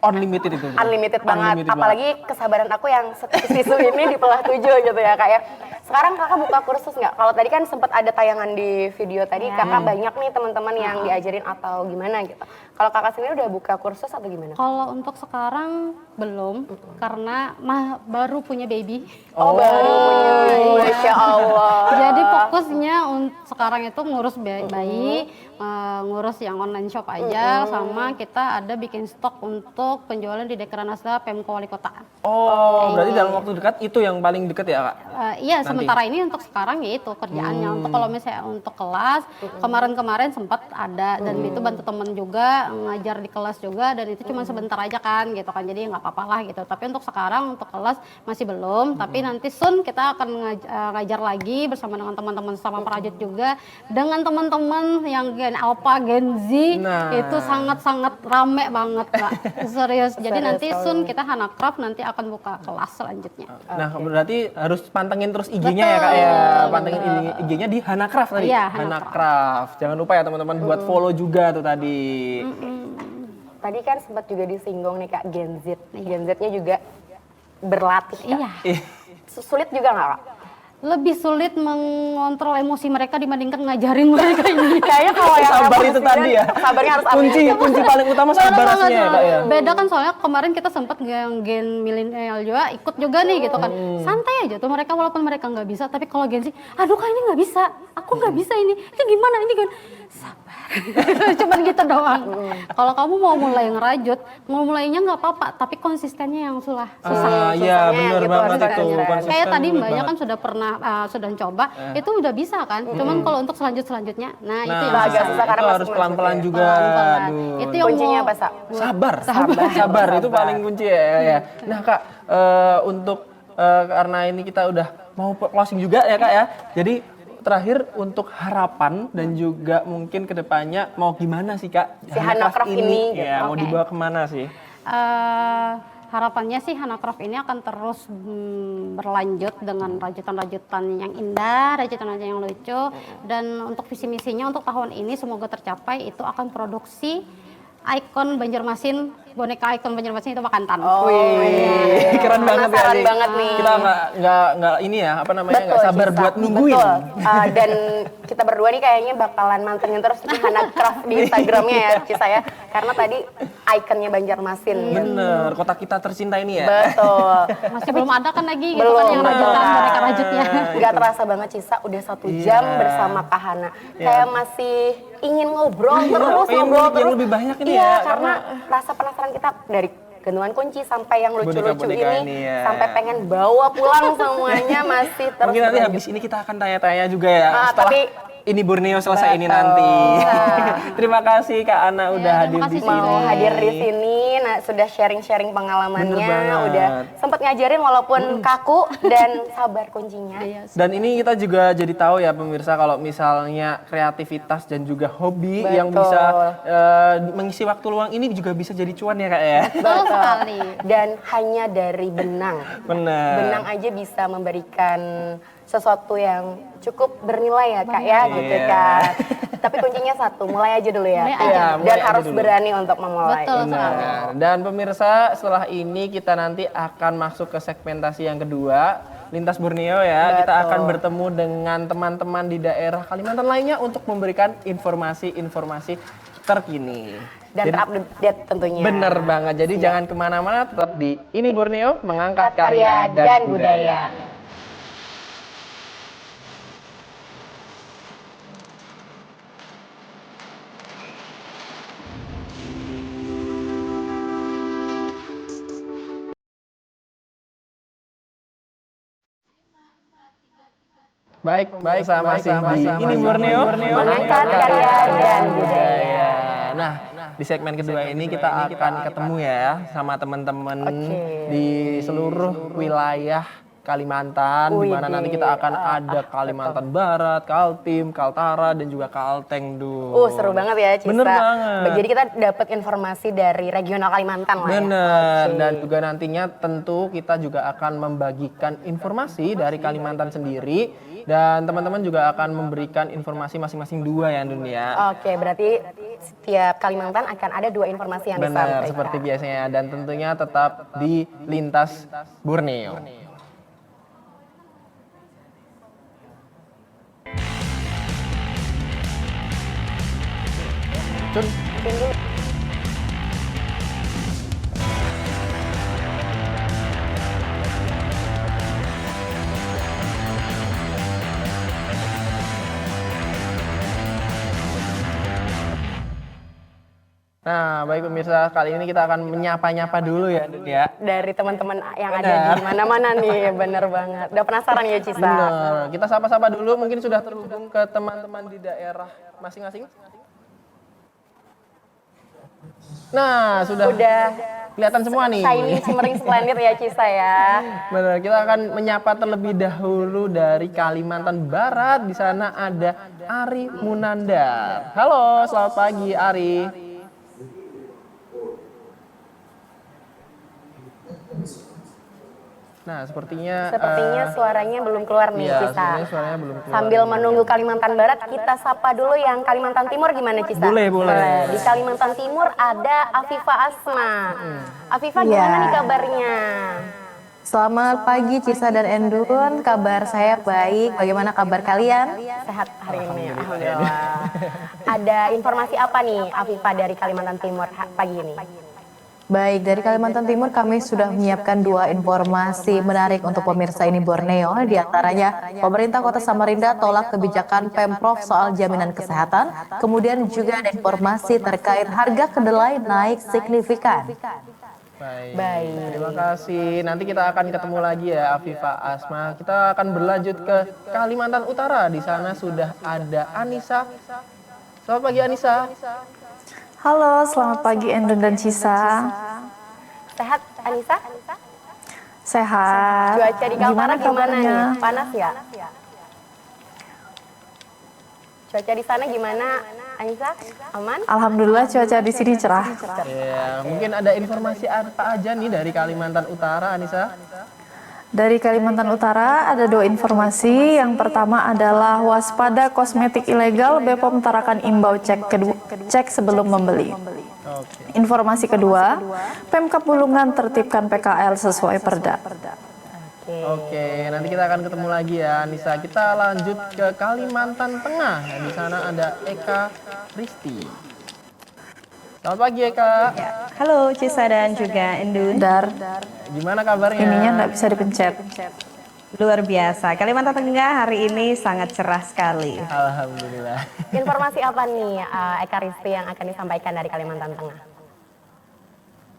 unlimited itu. Unlimited banget, Unlimited apalagi kesabaran aku yang tisu ini dipelah 7 gitu ya Kak ya. Sekarang kakak buka kursus nggak? Kalau tadi kan sempat ada tayangan di video tadi, kakak banyak nih teman-teman yang diajarin atau gimana gitu. Kalau kakak sendiri udah buka kursus atau gimana? Kalau untuk sekarang belum, karena baru punya baby. Oh, baru punya, Masya Allah. Jadi fokusnya sekarang itu ngurus bayi, ngurus yang online shop aja, sama kita ada bikin stok untuk penjualan di Dekranasda Pemko Wali Kota. Oh, berarti dalam waktu dekat itu yang paling dekat ya Kak? Iya, sementara ini untuk sekarang ya itu kerjaannya. Untuk kalau misalnya untuk kelas, kemarin-kemarin sempat ada dan itu bantu temen juga ngajar di kelas juga, dan itu cuma sebentar aja kan gitu kan, jadi nggak apa-apa lah gitu. Tapi untuk sekarang untuk kelas masih belum, tapi nanti soon kita akan ngajar lagi bersama dengan teman-teman sama perajut juga, dengan teman-teman yang Gen Alpha, Gen Z. Nah. Itu sangat-sangat rame banget Mbak, serius. Jadi Serius, nanti soon kita Hanacraft nanti akan buka kelas selanjutnya. Nah, berarti harus pantengin terus IG-nya ya Kak ya. Pantengin IG-nya di Hanacraft tadi. Iya, Hanacraft. Jangan lupa ya teman-teman buat follow juga tuh tadi. Tadi kan sempat juga disinggung nih Kak Gen Z. Gen Z-nya juga berlatih Kak. Iya. Sulit juga nggak Kak? Lebih sulit mengontrol emosi mereka dibandingkan ngajarin mereka ini. Kayaknya kalau yang Sabar kamu itu sendiri, tadi ya. Sabarnya harus Kunci paling utama sabar Beda banget, ya Kak ya. Beda kan, soalnya kemarin kita sempat yang gen milenial juga ikut juga nih gitu kan. Santai aja tuh mereka, walaupun mereka nggak bisa, tapi kalau gen Z, aduh kak ini nggak bisa, aku nggak bisa ini gimana ini kan. Sabar. Cuman gitu doang. Kalau kamu mau mulai ngerajut, mau mulainya nggak apa-apa, tapi konsistennya yang susah. Iya, Susahnya benar gitu, banget itu. konsisten. Konsisten Kayak tadi bener mbaknya banget. kan sudah pernah sudah coba, itu udah bisa kan. Cuman kalau untuk selanjutnya, nah itu yang agak susah. susah karena itu masuk harus pelan-pelan masuk juga. Pelan-pelan. Aduh. Itu yang Kuncinya mau- apa Sa? Sabar itu paling kunci ya. Nah Kak, untuk karena ini kita udah mau closing juga ya Kak ya. Jadi terakhir untuk harapan dan juga mungkin kedepannya mau gimana sih Kak? Si Hanacraft ini, gitu. Ya, mau Oke. dibawa kemana sih? Harapannya sih Hanacraft ini akan terus berlanjut dengan rajutan-rajutan yang indah, rajutan-rajutan yang lucu, dan untuk visi misinya untuk tahun ini semoga tercapai, itu akan produksi ikon Banjarmasin, boneka ikon Banjarmasin itu Makantan. Wih, keren banget ya. Penasaran Nih. banget nih. Kita nggak ini ya, apa namanya, nggak Betul, sabar Cisa. buat nungguin. Betul. Dan kita berdua nih kayaknya bakalan mantengin terus nih Hanacraft di Instagramnya ya Cisa ya. Karena tadi ikonnya Banjarmasin. Bener, kota kita tercinta ini ya. Betul. Masih belum ada kan lagi gitu Belum, kan yang rajutan betul. boneka rajutnya. Gak terasa banget Cisa udah 1 jam Iya. bersama Kak Hana. Kayak masih ingin ngobrol terus, Pengen ngobrol ngulik yang terus. lebih banyak ini Iya, ya, karena rasa penasaran kita dari gantungan kunci sampai yang lucu-lucu Boneka-boneka ini, ini ya. sampai pengen bawa pulang semuanya masih terus. Mungkin nanti berlanjut. habis ini kita akan tanya-tanya juga ya. Ah, setelah tapi ini Borneo selesai ini Betul. nanti. Nah. Terima kasih Kak Ana udah terima hadir di kasih sini. mau hadir di sini, nah sudah sharing-sharing Bener pengalamannya, banget. udah sempat ngajarin walaupun kaku dan sabar kuncinya. Dan ini kita juga jadi tahu ya pemirsa kalau misalnya kreativitas dan juga hobi Betul. yang bisa mengisi waktu luang ini juga bisa jadi cuan ya Kak ya. Betul sekali. Dan hanya dari benang. Benar. Benang aja bisa memberikan sesuatu yang cukup bernilai ya Kak ya, gitu Iya. kan. Tapi kuncinya satu, mulai aja dulu ya. Mulai Kak. aja. Ya, Dan mulai aja harus dulu. berani untuk memulai. Betul sekali. Benar. Dan pemirsa setelah ini kita nanti akan masuk ke segmentasi yang kedua. Lintas Borneo ya, kita Betul. akan bertemu dengan teman-teman di daerah Kalimantan lainnya untuk memberikan informasi-informasi terkini. Dan terupdate tentunya. Bener banget, jadi jangan kemana-mana, tetap di Ini Borneo mengangkat Karya dan budaya. Baik, masih di Ini Borneo Mengangkat karya dan budaya. Nah, di segmen kedua ini kita akan ketemu ya sama teman-teman di seluruh wilayah Kalimantan, di mana nanti kita akan ada Kalimantan Barat, Kaltim, Kaltara, dan juga Kaltengdu. Seru banget ya Cisa. Bener banget. Jadi kita dapat informasi dari regional Kalimantan lah ya. Bener, dan juga nantinya tentu kita juga akan membagikan informasi dari Kalimantan sendiri, dan teman-teman juga akan memberikan informasi masing-masing dua ya dunia. Oke, berarti setiap Kalimantan akan ada 2 informasi yang disampaikan. Benar, seperti biasanya, dan tentunya tetap di Lintas Borneo. Cun, nah, baik pemirsa, kali ini kita akan menyapa-nyapa dulu ya, Dun ya. Dari teman-teman yang ada di mana-mana nih, bener banget. Udah penasaran ya Cisa? Benar. Kita sapa-sapa dulu, mungkin sudah terhubung ke teman-teman di daerah masing-masing. Nah, sudah kelihatan semua nih. Shiny, cimering, splendid ya Cisa ya. Benar, kita akan menyapa terlebih dahulu dari Kalimantan Barat. Di sana ada Ari Munandar. Halo, selamat pagi Ari. Nah, sepertinya Suaranya belum keluar nih iya, Cisa. sebenarnya suaranya belum keluar. Sambil menunggu Kalimantan Barat, kita sapa dulu yang Kalimantan Timur gimana Cisa? Boleh. Di Kalimantan Timur ada Afifa Asma. Afifa gimana nih kabarnya? Selamat pagi Cisa dan Endun, kabar saya baik, bagaimana kabar kalian? Sehat hari ini, alhamdulillah. Ada informasi apa nih Afifa dari Kalimantan Timur pagi ini? Baik, dari Kalimantan Timur kami sudah menyiapkan 2 informasi menarik untuk pemirsa Ini Borneo. Di antaranya, pemerintah Kota Samarinda tolak kebijakan Pemprov soal jaminan kesehatan. Kemudian juga ada informasi terkait harga kedelai naik signifikan. Baik. Terima kasih. Nanti kita akan ketemu lagi ya Afifa Asma. Kita akan berlanjut ke Kalimantan Utara. Di sana sudah ada Anissa. Selamat pagi Anissa. Halo, selamat pagi Endun dan Cisa. Sehat Anissa? Sehat. Cuaca di Kaltara gimana nih? kabarnya? Panas ya? Cuaca di sana gimana, Anissa? Aman? Alhamdulillah cuaca di sini cerah. Ya, mungkin ada informasi apa aja nih dari Kalimantan Utara, Anissa? Dari Kalimantan Utara ada 2 informasi. Yang pertama adalah waspada kosmetik ilegal, BPOM Tarakan imbau cek sebelum membeli. Oke. Informasi kedua, Pemkab Bulungan tertibkan PKL sesuai Perda. Oke, nanti kita akan ketemu lagi ya, Anissa. Kita lanjut ke Kalimantan Tengah. Di sana ada Eka Risti. Selamat pagi, Eka. Halo Cisa dan juga Endun. Dar, Gimana kabarnya? ininya nggak bisa dipencet. Luar biasa, Kalimantan Tengah hari ini sangat cerah sekali. Alhamdulillah. Informasi apa nih Eka Risti yang akan disampaikan dari Kalimantan Tengah?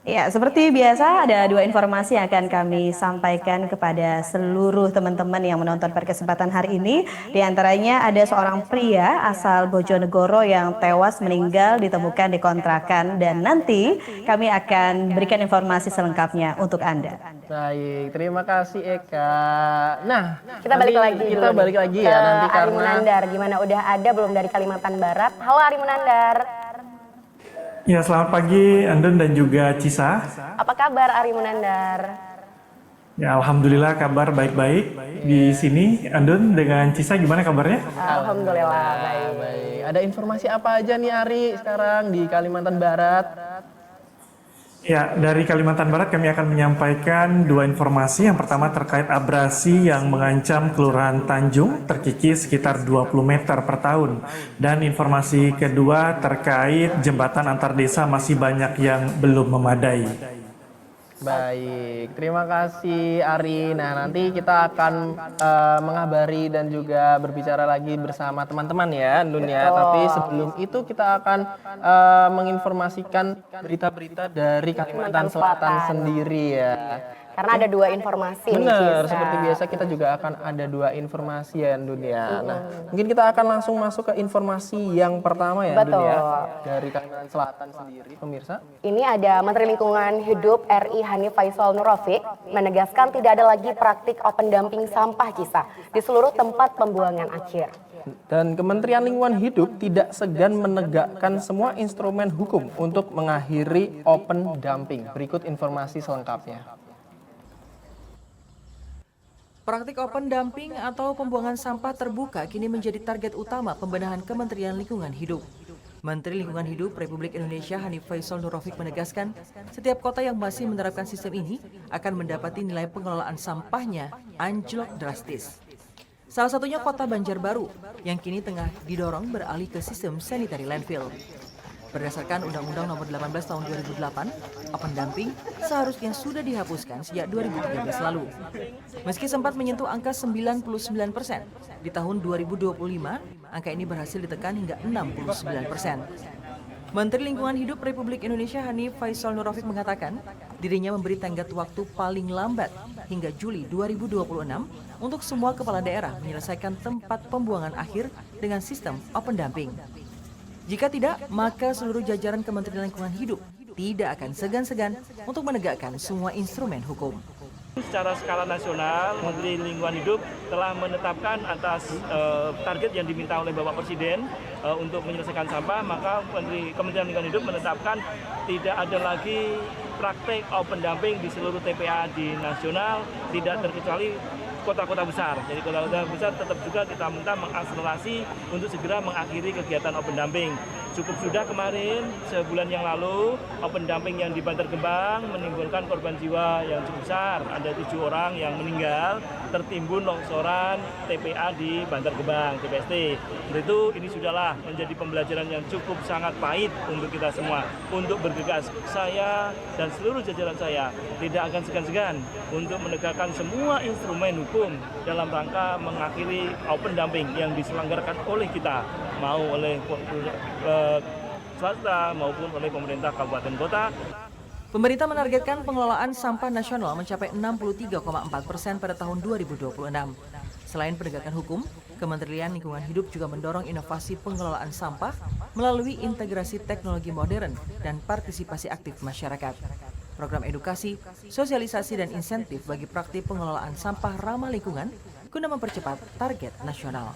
Ya, seperti biasa ada 2 informasi yang akan kami sampaikan kepada seluruh teman-teman yang menonton pada kesempatan hari ini. Di antaranya ada seorang pria asal Bojonegoro yang tewas meninggal ditemukan di kontrakan dan nanti kami akan berikan informasi selengkapnya untuk Anda. Baik, terima kasih Eka. Nah, Kita balik nanti lagi Kita dulu balik nih lagi ke ya nanti Ari karena Munandar. Gimana, udah ada belum dari Kalimantan Barat? Halo Ari Munandar. Ya, selamat pagi Andun dan juga Cisa. Apa kabar Ari Munandar? Ya, alhamdulillah kabar baik-baik di sini. Andun dengan Cisa gimana kabarnya? Alhamdulillah baik. baik. Ada informasi apa aja nih Ari sekarang di Kalimantan Barat? Ya, dari Kalimantan Barat kami akan menyampaikan 2 informasi. Yang pertama terkait abrasi yang mengancam Kelurahan Tanjung terkikis sekitar 20 meter per tahun. Dan informasi kedua terkait jembatan antar desa masih banyak yang belum memadai. Baik, terima kasih Ari. Nah, nanti kita akan mengabari dan juga berbicara lagi bersama teman-teman ya, Ndun ya. Tapi sebelum itu kita akan menginformasikan berita-berita dari Kalimantan Selatan sendiri ya. Karena ada 2 informasi nih, Benar, Cisa. seperti biasa kita juga akan ada 2 informasi ya Ndun ya. Nah, mungkin kita akan langsung masuk ke informasi yang pertama ya Ndun ya. Dari Kalimantan Selatan sendiri, pemirsa. Ini ada Menteri Lingkungan Hidup RI Hanif Faisal Nurrafiq menegaskan tidak ada lagi praktik open dumping sampah Cisa di seluruh tempat pembuangan akhir. Dan Kementerian Lingkungan Hidup tidak segan menegakkan semua instrumen hukum untuk mengakhiri open dumping. Berikut informasi selengkapnya. Praktik open dumping atau pembuangan sampah terbuka kini menjadi target utama pembenahan Kementerian Lingkungan Hidup. Menteri Lingkungan Hidup Republik Indonesia Hanif Faisal Nurrafiq menegaskan, setiap kota yang masih menerapkan sistem ini akan mendapati nilai pengelolaan sampahnya anjlok drastis. Salah satunya kota Banjarbaru yang kini tengah didorong beralih ke sistem sanitary landfill. Berdasarkan Undang-Undang Nomor 18 Tahun 2008, open dumping seharusnya sudah dihapuskan sejak 2013 lalu. Meski sempat menyentuh angka 99%, di tahun 2025, angka ini berhasil ditekan hingga 69%. Menteri Lingkungan Hidup Republik Indonesia Hanif Faisal Nurrafiq mengatakan, dirinya memberi tenggat waktu paling lambat hingga Juli 2026 untuk semua kepala daerah menyelesaikan tempat pembuangan akhir dengan sistem open dumping. Jika tidak, maka seluruh jajaran Kementerian Lingkungan Hidup tidak akan segan-segan untuk menegakkan semua instrumen hukum. Secara skala nasional, Menteri Lingkungan Hidup telah menetapkan atas target yang diminta oleh Bapak Presiden untuk menyelesaikan sampah, maka Kementerian Lingkungan Hidup menetapkan tidak ada lagi praktek open dumping di seluruh TPA di nasional, tidak terkecuali kota-kota besar. Jadi kota-kota besar tetap juga kita minta mengakselerasi untuk segera mengakhiri kegiatan open dumping. Cukup sudah kemarin sebulan yang lalu open dumping yang di Bantar Gebang menimbulkan korban jiwa yang cukup besar. Ada 7 orang yang meninggal tertimbun longsoran TPA di Bantar Gebang, TPST. Untuk itu ini sudahlah menjadi pembelajaran yang cukup sangat pahit untuk kita semua. Untuk bergegas, saya dan seluruh jajaran saya tidak akan segan-segan untuk menegakkan semua instrumen hukum dalam rangka mengakhiri open dumping yang diselenggarakan oleh kita, mau oleh swasta maupun oleh pemerintah kabupaten kota. Pemerintah menargetkan pengelolaan sampah nasional mencapai 63,4% pada tahun 2026. Selain penegakan hukum, Kementerian Lingkungan Hidup juga mendorong inovasi pengelolaan sampah melalui integrasi teknologi modern dan partisipasi aktif masyarakat. Program edukasi, sosialisasi, dan insentif bagi praktik pengelolaan sampah ramah lingkungan guna mempercepat target nasional.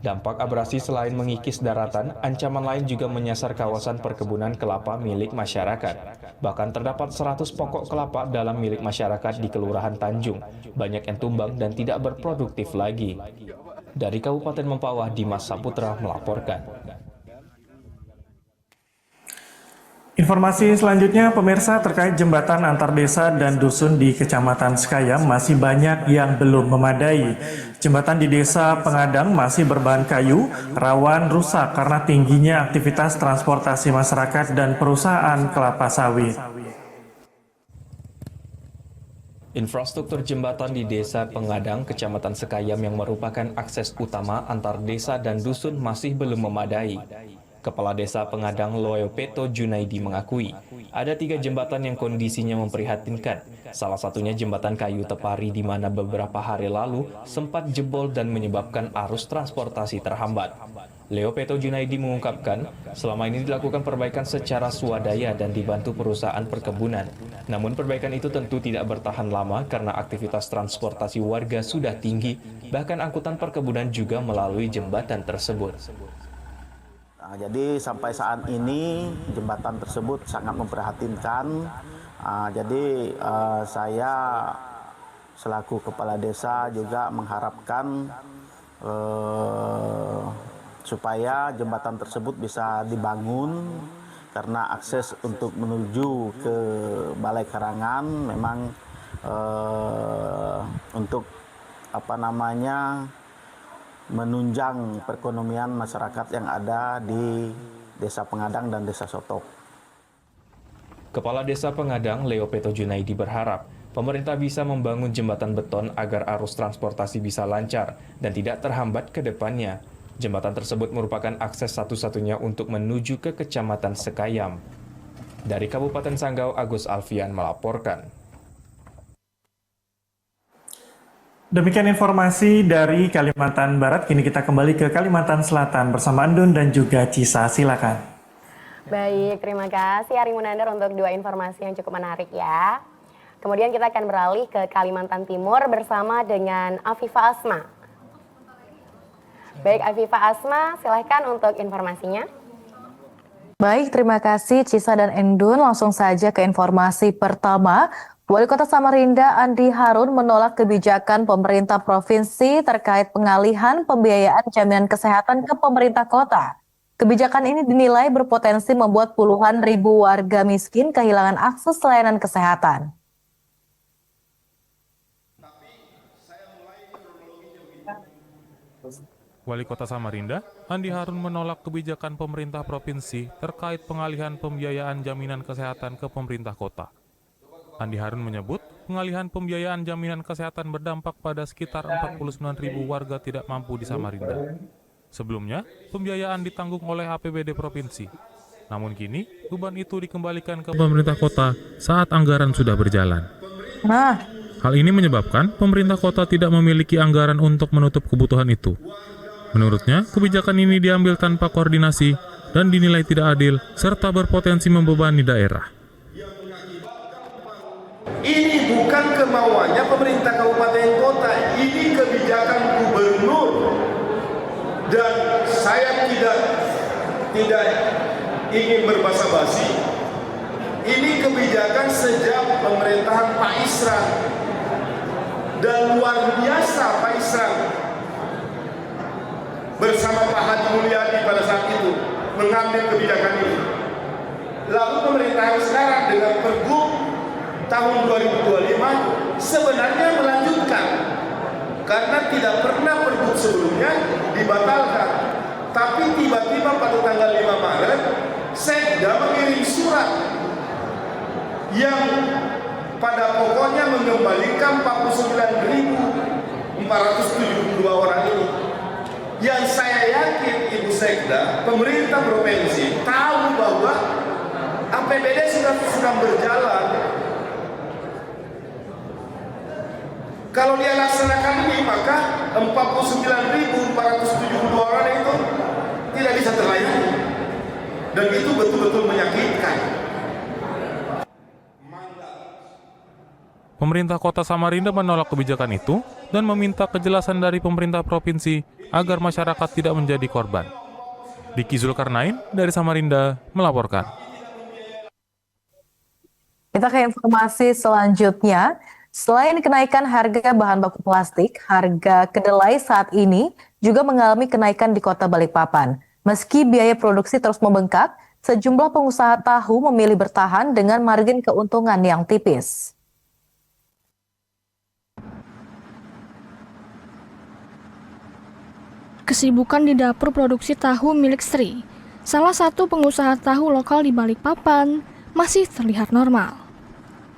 Dampak abrasi selain mengikis daratan, ancaman lain juga menyasar kawasan perkebunan kelapa milik masyarakat. Bahkan terdapat 100 pokok kelapa dalam milik masyarakat di Kelurahan Tanjung. Banyak yang tumbang dan tidak berproduktif lagi. Dari Kabupaten Mempawah, Dimas Saputra melaporkan. Informasi selanjutnya, pemirsa, terkait jembatan antar desa dan dusun di Kecamatan Sekayam masih banyak yang belum memadai. Jembatan di Desa Pengadang masih berbahan kayu, rawan rusak karena tingginya aktivitas transportasi masyarakat dan perusahaan kelapa sawit. Infrastruktur jembatan di Desa Pengadang, Kecamatan Sekayam yang merupakan akses utama antar desa dan dusun masih belum memadai. Kepala Desa Pengadang Leopeto Junaidi mengakui, ada 3 jembatan yang kondisinya memprihatinkan. Salah satunya jembatan kayu Tepari di mana beberapa hari lalu sempat jebol dan menyebabkan arus transportasi terhambat. Leopeto Junaidi mengungkapkan, selama ini dilakukan perbaikan secara swadaya dan dibantu perusahaan perkebunan. Namun perbaikan itu tentu tidak bertahan lama karena aktivitas transportasi warga sudah tinggi, bahkan angkutan perkebunan juga melalui jembatan tersebut. Jadi sampai saat ini jembatan tersebut sangat memprihatinkan. Jadi saya selaku kepala desa juga mengharapkan supaya jembatan tersebut bisa dibangun karena akses untuk menuju ke Balai Karangan memang untuk menunjang perekonomian masyarakat yang ada di Desa Pengadang dan Desa Sotok. Kepala Desa Pengadang, Leopeto Junaidi berharap pemerintah bisa membangun jembatan beton agar arus transportasi bisa lancar dan tidak terhambat ke depannya. Jembatan tersebut merupakan akses satu-satunya untuk menuju ke Kecamatan Sekayam. Dari Kabupaten Sanggau, Agus Alfian melaporkan. Demikian informasi dari Kalimantan Barat. Kini kita kembali ke Kalimantan Selatan bersama Andun dan juga Cisa. Silakan. Baik, terima kasih Ari Munandar untuk 2 informasi yang cukup menarik ya. Kemudian kita akan beralih ke Kalimantan Timur bersama dengan Afifa Asma. Baik, Afifa Asma, silahkan untuk informasinya. Baik, terima kasih Cisa dan Endun. Langsung saja ke informasi pertama. Wali Kota Samarinda Andi Harun menolak kebijakan pemerintah provinsi terkait pengalihan pembiayaan jaminan kesehatan ke pemerintah kota. Kebijakan ini dinilai berpotensi membuat puluhan ribu warga miskin kehilangan akses layanan kesehatan. Wali Kota Samarinda, Andi Harun menolak kebijakan pemerintah provinsi terkait pengalihan pembiayaan jaminan kesehatan ke pemerintah kota. Andi Harun menyebut pengalihan pembiayaan jaminan kesehatan berdampak pada sekitar 49.000 warga tidak mampu di Samarinda. Sebelumnya, pembiayaan ditanggung oleh APBD provinsi. Namun kini, beban itu dikembalikan ke pemerintah kota saat anggaran sudah berjalan. Hal ini menyebabkan pemerintah kota tidak memiliki anggaran untuk menutup kebutuhan itu. Menurutnya, kebijakan ini diambil tanpa koordinasi dan dinilai tidak adil serta berpotensi membebani daerah. Ini bukan kemauannya pemerintah kabupaten kota, ini kebijakan gubernur. Dan saya tidak ingin berbasa-basi. Ini kebijakan sejak pemerintahan Pak Isran. Dan luar biasa Pak Isran bersama Pak Haji Mulyadi pada saat itu mengambil kebijakan ini. Lalu pemerintahan sekarang dengan Pergub tahun 2025 sebenarnya melanjutkan karena tidak pernah Pergub sebelumnya dibatalkan, tapi tiba-tiba pada tanggal 5 Maret Sekda mengirim surat yang pada pokoknya mengembalikan 49.472 orang ini. Yang saya yakin Ibu Sekda, pemerintah provinsi tahu bahwa APBD sudah berjalan. Kalau dia laksanakan ini, maka 49.472 orang itu tidak bisa terlayani. Dan itu betul-betul menyakitkan. Pemerintah Kota Samarinda menolak kebijakan itu dan meminta kejelasan dari pemerintah provinsi agar masyarakat tidak menjadi korban. Diki Zulkarnain dari Samarinda melaporkan. Kita ke informasi selanjutnya. Selain kenaikan harga bahan baku plastik, harga kedelai saat ini juga mengalami kenaikan di Kota Balikpapan. Meski biaya produksi terus membengkak, sejumlah pengusaha tahu memilih bertahan dengan margin keuntungan yang tipis. Kesibukan di dapur produksi tahu milik Sri, salah satu pengusaha tahu lokal di Balikpapan, masih terlihat normal.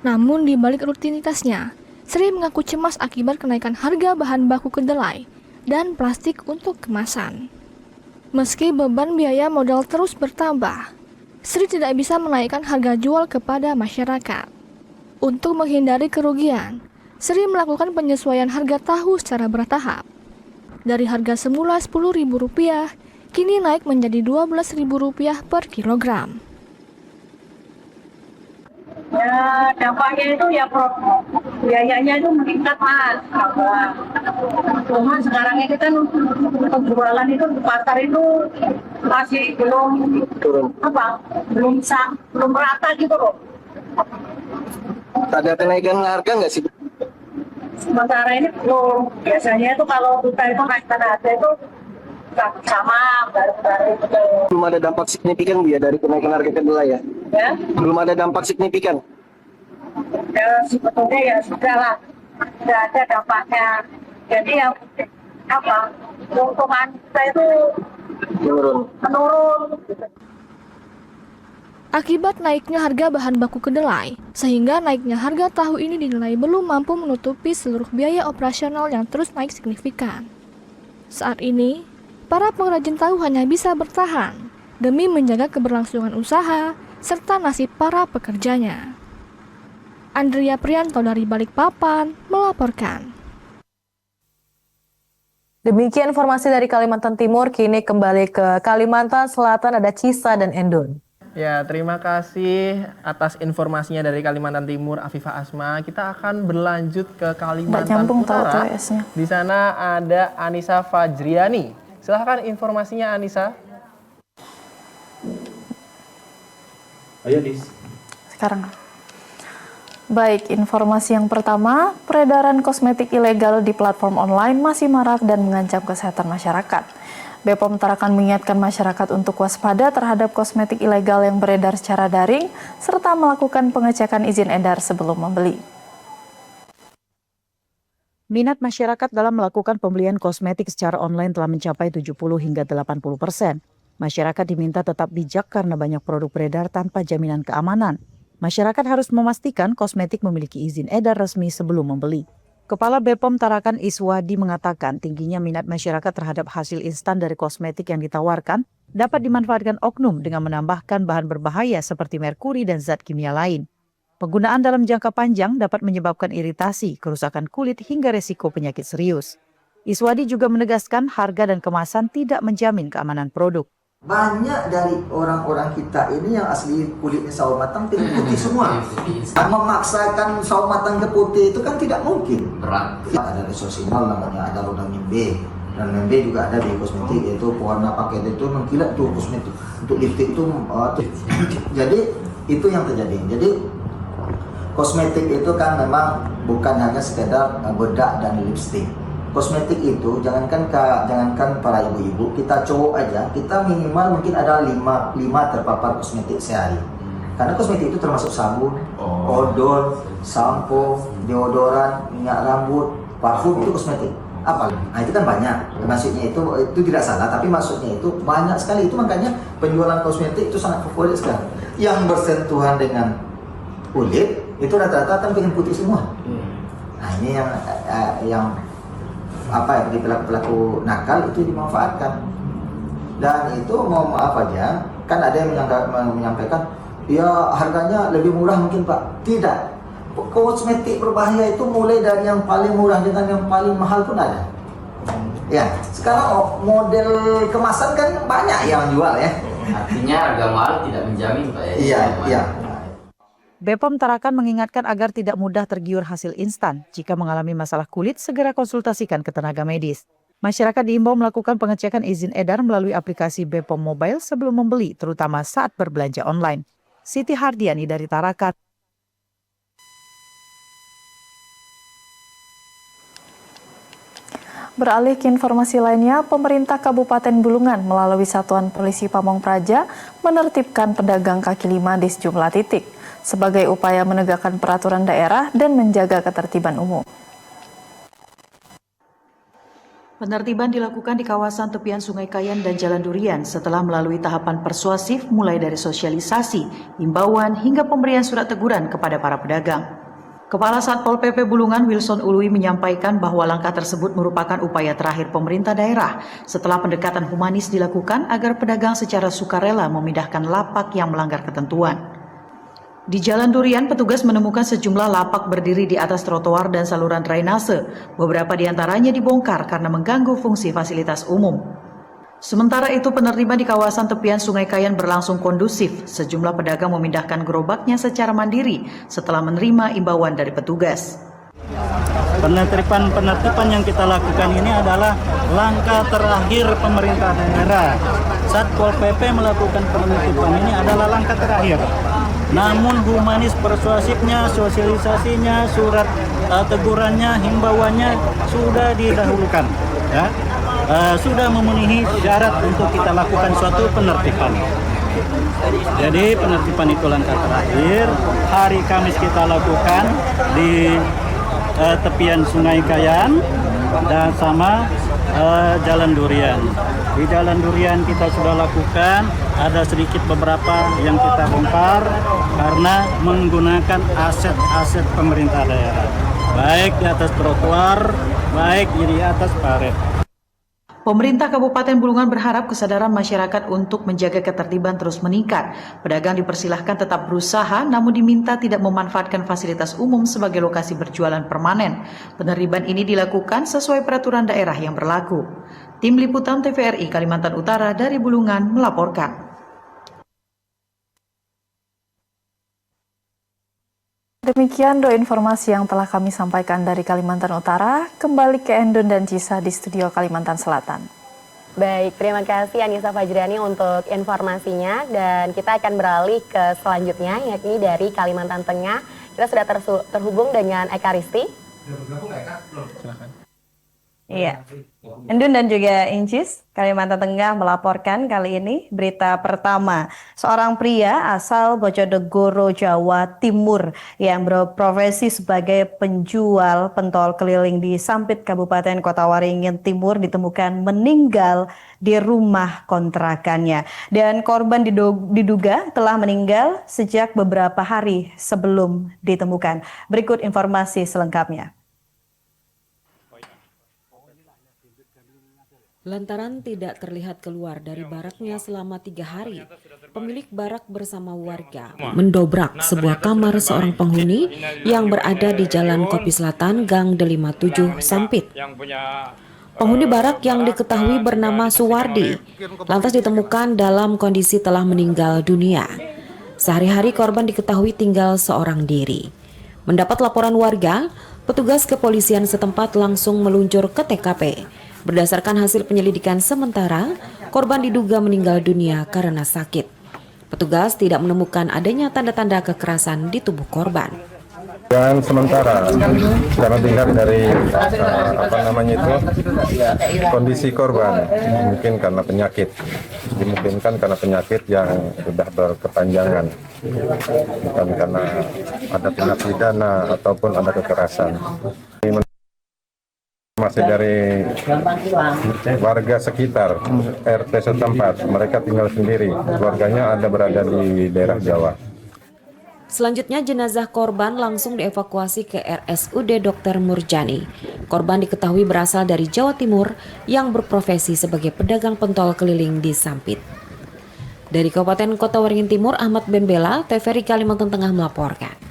Namun di balik rutinitasnya, Sri mengaku cemas akibat kenaikan harga bahan baku kedelai dan plastik untuk kemasan. Meski beban biaya modal terus bertambah, Sri tidak bisa menaikkan harga jual kepada masyarakat. Untuk menghindari kerugian, Sri melakukan penyesuaian harga tahu secara bertahap. Dari harga semula Rp10.000, kini naik menjadi Rp12.000 per kilogram. Ya dampaknya itu ya biayanya itu meningkat Mas. Cuma sekarang ini kan penjualan itu di pasar itu masih belum rata gitu loh. Ada kenaikan harga nggak sih? Sementara ini belum. Biasanya itu kalau kita itu naikkan harga itu sama baru-baru itu. Belum ada dampak signifikan ya dari kenaikan harga kedelai ya? Ya? Belum ada dampak signifikan? Ya sebetulnya ya sudah lah, tidak ada dampaknya. Jadi yang keuntungan kita itu menurun. Akibat naiknya harga bahan baku kedelai, sehingga naiknya harga tahu ini dinilai belum mampu menutupi seluruh biaya operasional yang terus naik signifikan. Saat ini, para pengrajin tahu hanya bisa bertahan demi menjaga keberlangsungan usaha serta nasib para pekerjanya. Andrea Prianto dari Balikpapan melaporkan. Demikian informasi dari Kalimantan Timur, kini kembali ke Kalimantan Selatan, ada Cisa dan Endun. Ya, terima kasih atas informasinya dari Kalimantan Timur, Afifah Asma. Kita akan berlanjut ke Kalimantan Utara. Di sana ada Anissa Fajriani. Silahkan informasinya, Anissa. Ayo, Dis. Sekarang. Baik, informasi yang pertama, peredaran kosmetik ilegal di platform online masih marak dan mengancam kesehatan masyarakat. BPOM Tarakan mengingatkan masyarakat untuk waspada terhadap kosmetik ilegal yang beredar secara daring, serta melakukan pengecekan izin edar sebelum membeli. Minat masyarakat dalam melakukan pembelian kosmetik secara online telah mencapai 70 hingga 80%. Masyarakat diminta tetap bijak karena banyak produk beredar tanpa jaminan keamanan. Masyarakat harus memastikan kosmetik memiliki izin edar resmi sebelum membeli. Kepala BPOM Tarakan Iswadi mengatakan tingginya minat masyarakat terhadap hasil instan dari kosmetik yang ditawarkan dapat dimanfaatkan oknum dengan menambahkan bahan berbahaya seperti merkuri dan zat kimia lain. Penggunaan dalam jangka panjang dapat menyebabkan iritasi, kerusakan kulit hingga resiko penyakit serius. Iswadi juga menegaskan harga dan kemasan tidak menjamin keamanan produk. Banyak dari orang-orang kita ini yang asli kulitnya sawo matang tidak putih semua. Memaksakan sawo matang ke putih itu kan tidak mungkin. Berat. Ada resorsinol namanya, ada rodamin B. Dan B juga ada di kosmetik, yaitu pewarna paket itu mengkilat tuh kosmetik. Untuk lipstick itu, jadi itu yang terjadi. Jadi kosmetik itu kan memang bukan hanya sekedar bedak dan lipstick. Kosmetik itu jangankan para ibu-ibu, kita cowok aja, kita minimal mungkin ada 5 terpapar kosmetik sehari. Karena kosmetik itu termasuk sabun, odol, sampo, deodoran, minyak rambut, parfum, itu kosmetik. Apa? Nah itu kan banyak. Maksudnya itu tidak salah, tapi maksudnya itu banyak sekali. Itu makanya penjualan kosmetik itu sangat favorit sekali. Yang bersentuhan dengan kulit itu rata-rata kan pengen putih semua. Nah ini yang bagi pelaku nakal itu dimanfaatkan. Dan itu mau maaf aja, kan ada yang menyampaikan ya harganya lebih murah mungkin Pak. Tidak, kosmetik berbahaya itu mulai dari yang paling murah dengan yang paling mahal pun ada. Ya, sekarang model kemasan kan banyak yang jual ya. Artinya harga mahal tidak menjamin Pak ya. Iya. BPOM Tarakan mengingatkan agar tidak mudah tergiur hasil instan. Jika mengalami masalah kulit, segera konsultasikan ke tenaga medis. Masyarakat diimbau melakukan pengecekan izin edar melalui aplikasi BPOM Mobile sebelum membeli, terutama saat berbelanja online. Siti Hardiani dari Tarakan. Beralih ke informasi lainnya, pemerintah Kabupaten Bulungan melalui Satuan Polisi Pamong Praja menertibkan pedagang kaki lima di sejumlah titik sebagai upaya menegakkan peraturan daerah dan menjaga ketertiban umum. Penertiban dilakukan di kawasan tepian Sungai Kayan dan Jalan Durian setelah melalui tahapan persuasif mulai dari sosialisasi, himbauan hingga pemberian surat teguran kepada para pedagang. Kepala Satpol PP Bulungan Wilson Ului menyampaikan bahwa langkah tersebut merupakan upaya terakhir pemerintah daerah setelah pendekatan humanis dilakukan agar pedagang secara sukarela memindahkan lapak yang melanggar ketentuan. Di Jalan Durian, petugas menemukan sejumlah lapak berdiri di atas trotoar dan saluran drainase. Beberapa di antaranya dibongkar karena mengganggu fungsi fasilitas umum. Sementara itu, penertiban di kawasan tepian Sungai Kayan berlangsung kondusif. Sejumlah pedagang memindahkan gerobaknya secara mandiri setelah menerima imbauan dari petugas. Penertiban yang kita lakukan ini adalah langkah terakhir pemerintah daerah. Satpol PP melakukan penertiban ini adalah langkah terakhir. Namun humanis persuasifnya, sosialisasinya, surat tegurannya, himbauannya sudah didahulukan. Ya. Sudah memenuhi syarat untuk kita lakukan suatu penertiban. Jadi penertiban itu langkah terakhir. Hari Kamis kita lakukan di tepian Sungai Kayan dan sama Jalan Durian. Di Jalan Durian kita sudah lakukan, ada sedikit beberapa yang kita bongkar karena menggunakan aset-aset pemerintah daerah. Baik di atas trotoar, baik di atas paret. Pemerintah Kabupaten Bulungan berharap kesadaran masyarakat untuk menjaga ketertiban terus meningkat. Pedagang dipersilahkan tetap berusaha, namun diminta tidak memanfaatkan fasilitas umum sebagai lokasi berjualan permanen. Penertiban ini dilakukan sesuai peraturan daerah yang berlaku. Tim Liputan TVRI Kalimantan Utara dari Bulungan melaporkan. Demikian informasi yang telah kami sampaikan dari Kalimantan Utara. Kembali ke Endun dan Cisa di studio Kalimantan Selatan. Baik, terima kasih Anissa Fajriani untuk informasinya. Dan kita akan beralih ke selanjutnya, yakni dari Kalimantan Tengah. Kita sudah terhubung dengan Eka Risti. Silakan. Iya, Endun dan juga Incis, Kalimantan Tengah melaporkan kali ini berita pertama. Seorang pria asal Bojonegoro, Jawa Timur yang berprofesi sebagai penjual pentol keliling di Sampit, Kabupaten Kota Waringin Timur ditemukan meninggal di rumah kontrakannya. Dan korban diduga telah meninggal sejak beberapa hari sebelum ditemukan. Berikut informasi selengkapnya. Lantaran tidak terlihat keluar dari baraknya selama 3 hari, pemilik barak bersama warga mendobrak sebuah kamar seorang penghuni yang berada di Jalan Kopi Selatan, Gang D57, Sampit. Penghuni barak yang diketahui bernama Suwardi, lantas ditemukan dalam kondisi telah meninggal dunia. Sehari-hari korban diketahui tinggal seorang diri. Mendapat laporan warga, petugas kepolisian setempat langsung meluncur ke TKP. Berdasarkan hasil penyelidikan sementara, korban diduga meninggal dunia karena sakit. Petugas tidak menemukan adanya tanda-tanda kekerasan di tubuh korban. Dan sementara karena dilihat dari kondisi korban, mungkin karena penyakit, dimungkinkan karena penyakit yang sudah berkepanjangan, bukan karena ada tindak pidana ataupun ada kekerasan. Masih dari warga sekitar RT setempat, mereka tinggal sendiri, keluarganya ada berada di daerah Jawa. Selanjutnya jenazah korban langsung dievakuasi ke RSUD Dr. Murjani. Korban diketahui berasal dari Jawa Timur yang berprofesi sebagai pedagang pentol keliling di Sampit. Dari Kabupaten Kota Waringin Timur, Ahmad Benbela, TVRI Kalimantan Tengah melaporkan.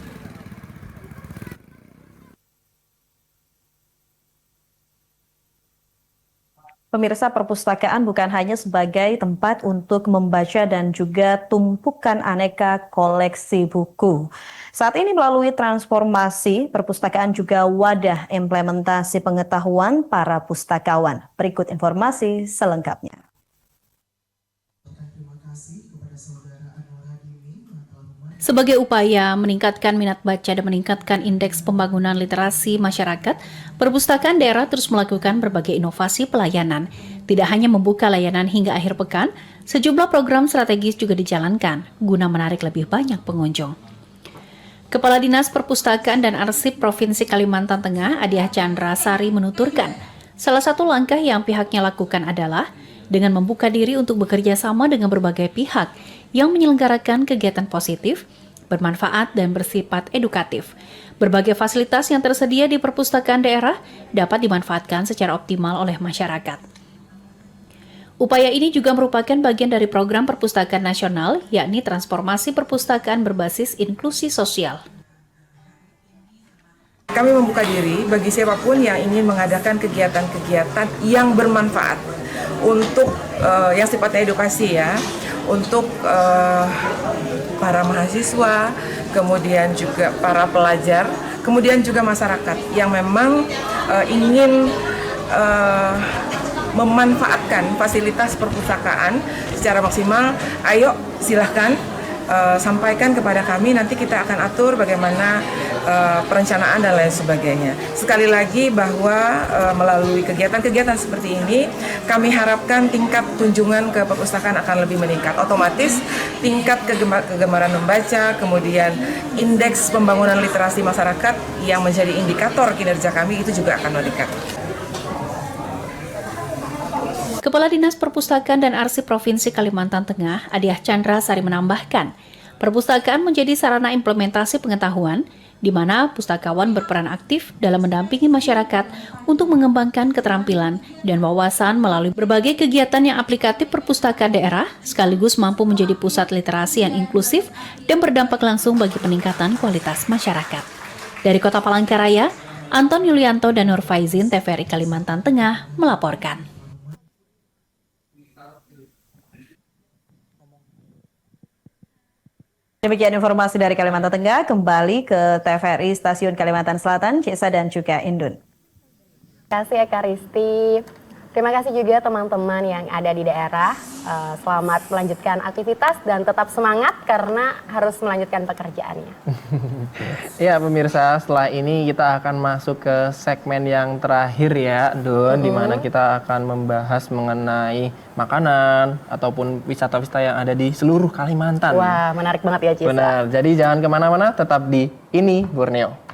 Pemirsa, perpustakaan bukan hanya sebagai tempat untuk membaca dan juga tumpukan aneka koleksi buku. Saat ini melalui transformasi, perpustakaan juga wadah implementasi pengetahuan para pustakawan. Berikut informasi selengkapnya. Sebagai upaya meningkatkan minat baca dan meningkatkan indeks pembangunan literasi masyarakat, perpustakaan daerah terus melakukan berbagai inovasi pelayanan. Tidak hanya membuka layanan hingga akhir pekan, sejumlah program strategis juga dijalankan guna menarik lebih banyak pengunjung. Kepala Dinas Perpustakaan dan Arsip Provinsi Kalimantan Tengah, Adiah Chandra Sari menuturkan, salah satu langkah yang pihaknya lakukan adalah dengan membuka diri untuk bekerja sama dengan berbagai pihak yang menyelenggarakan kegiatan positif, bermanfaat, dan bersifat edukatif. Berbagai fasilitas yang tersedia di perpustakaan daerah dapat dimanfaatkan secara optimal oleh masyarakat. Upaya ini juga merupakan bagian dari program perpustakaan nasional, yakni transformasi perpustakaan berbasis inklusi sosial. Kami membuka diri bagi siapapun yang ingin mengadakan kegiatan-kegiatan yang bermanfaat untuk yang sifatnya edukasi ya, untuk para mahasiswa, kemudian juga para pelajar, kemudian juga masyarakat yang memang ingin memanfaatkan fasilitas perpustakaan secara maksimal. Ayo silahkan sampaikan kepada kami, nanti kita akan atur bagaimana perencanaan dan lain sebagainya. Sekali lagi bahwa melalui kegiatan-kegiatan seperti ini, kami harapkan tingkat kunjungan ke perpustakaan akan lebih meningkat. Otomatis tingkat kegemaran membaca, kemudian indeks pembangunan literasi masyarakat yang menjadi indikator kinerja kami itu juga akan meningkat. Kepala Dinas Perpustakaan dan Arsip Provinsi Kalimantan Tengah, Adiah Chandra Sari menambahkan, perpustakaan menjadi sarana implementasi pengetahuan di mana pustakawan berperan aktif dalam mendampingi masyarakat untuk mengembangkan keterampilan dan wawasan melalui berbagai kegiatan yang aplikatif perpustakaan daerah, sekaligus mampu menjadi pusat literasi yang inklusif dan berdampak langsung bagi peningkatan kualitas masyarakat. Dari Kota Palangkaraya, Anton Yulianto dan Nur Faizin, TVRI Kalimantan Tengah, melaporkan. Demikian informasi dari Kalimantan Tengah, kembali ke TVRI Stasiun Kalimantan Selatan, Cesa dan juga Indun. Terima kasih ya Kak Risti. Terima kasih juga teman-teman yang ada di daerah. Selamat melanjutkan aktivitas dan tetap semangat karena harus melanjutkan pekerjaannya. Ya pemirsa, setelah ini kita akan masuk ke segmen yang terakhir ya Dun, di mana kita akan membahas mengenai makanan ataupun wisata-wisata yang ada di seluruh Kalimantan. Wah, menarik banget ya Cisa. Benar, jadi jangan kemana-mana, tetap di Ini Borneo.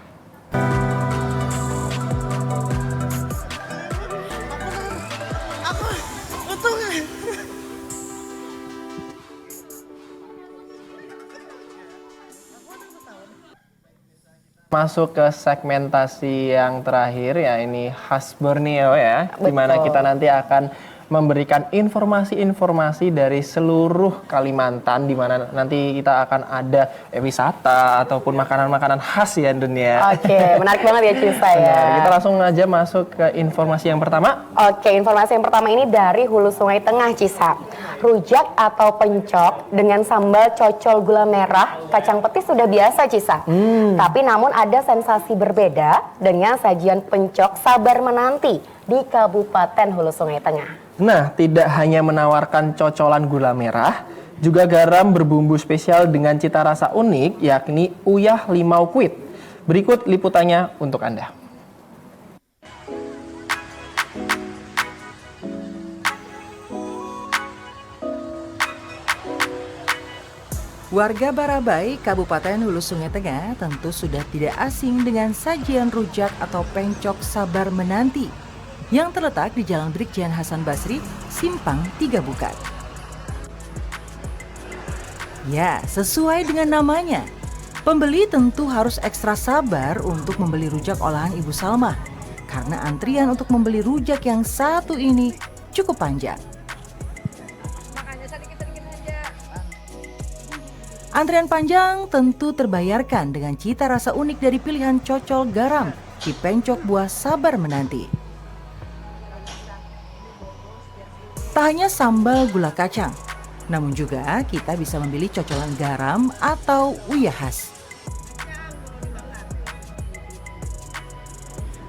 Masuk ke segmentasi yang terakhir ya, ini khas Borneo ya, di mana kita nanti akan memberikan informasi-informasi dari seluruh Kalimantan, di mana nanti kita akan ada wisata ataupun makanan-makanan khas ya dunia. Oke, menarik banget ya Cisa ya. Kita langsung aja masuk ke informasi yang pertama. Oke, informasi yang pertama ini dari Hulu Sungai Tengah Cisa. Rujak atau pencok dengan sambal cocol gula merah, kacang petis sudah biasa Cisa. Tapi namun ada sensasi berbeda dengan sajian pencok sabar menanti di Kabupaten Hulu Sungai Tengah. Nah, tidak hanya menawarkan cocolan gula merah, juga garam berbumbu spesial dengan cita rasa unik, yakni uyah limau kuit. Berikut liputannya untuk Anda. Warga Barabai, Kabupaten Hulu Sungai Tengah tentu sudah tidak asing dengan sajian rujak atau pencok sabar menanti yang terletak di Jalan Brigjen Hasan Basri, Simpang 3 Bukat. Ya, sesuai dengan namanya, pembeli tentu harus ekstra sabar untuk membeli rujak olahan Ibu Salma, karena antrian untuk membeli rujak yang satu ini cukup panjang. Antrian panjang tentu terbayarkan dengan cita rasa unik dari pilihan cocol garam di pencok buah sabar menanti. Tak hanya sambal gula kacang, namun juga kita bisa memilih cocolan garam atau uyah khas.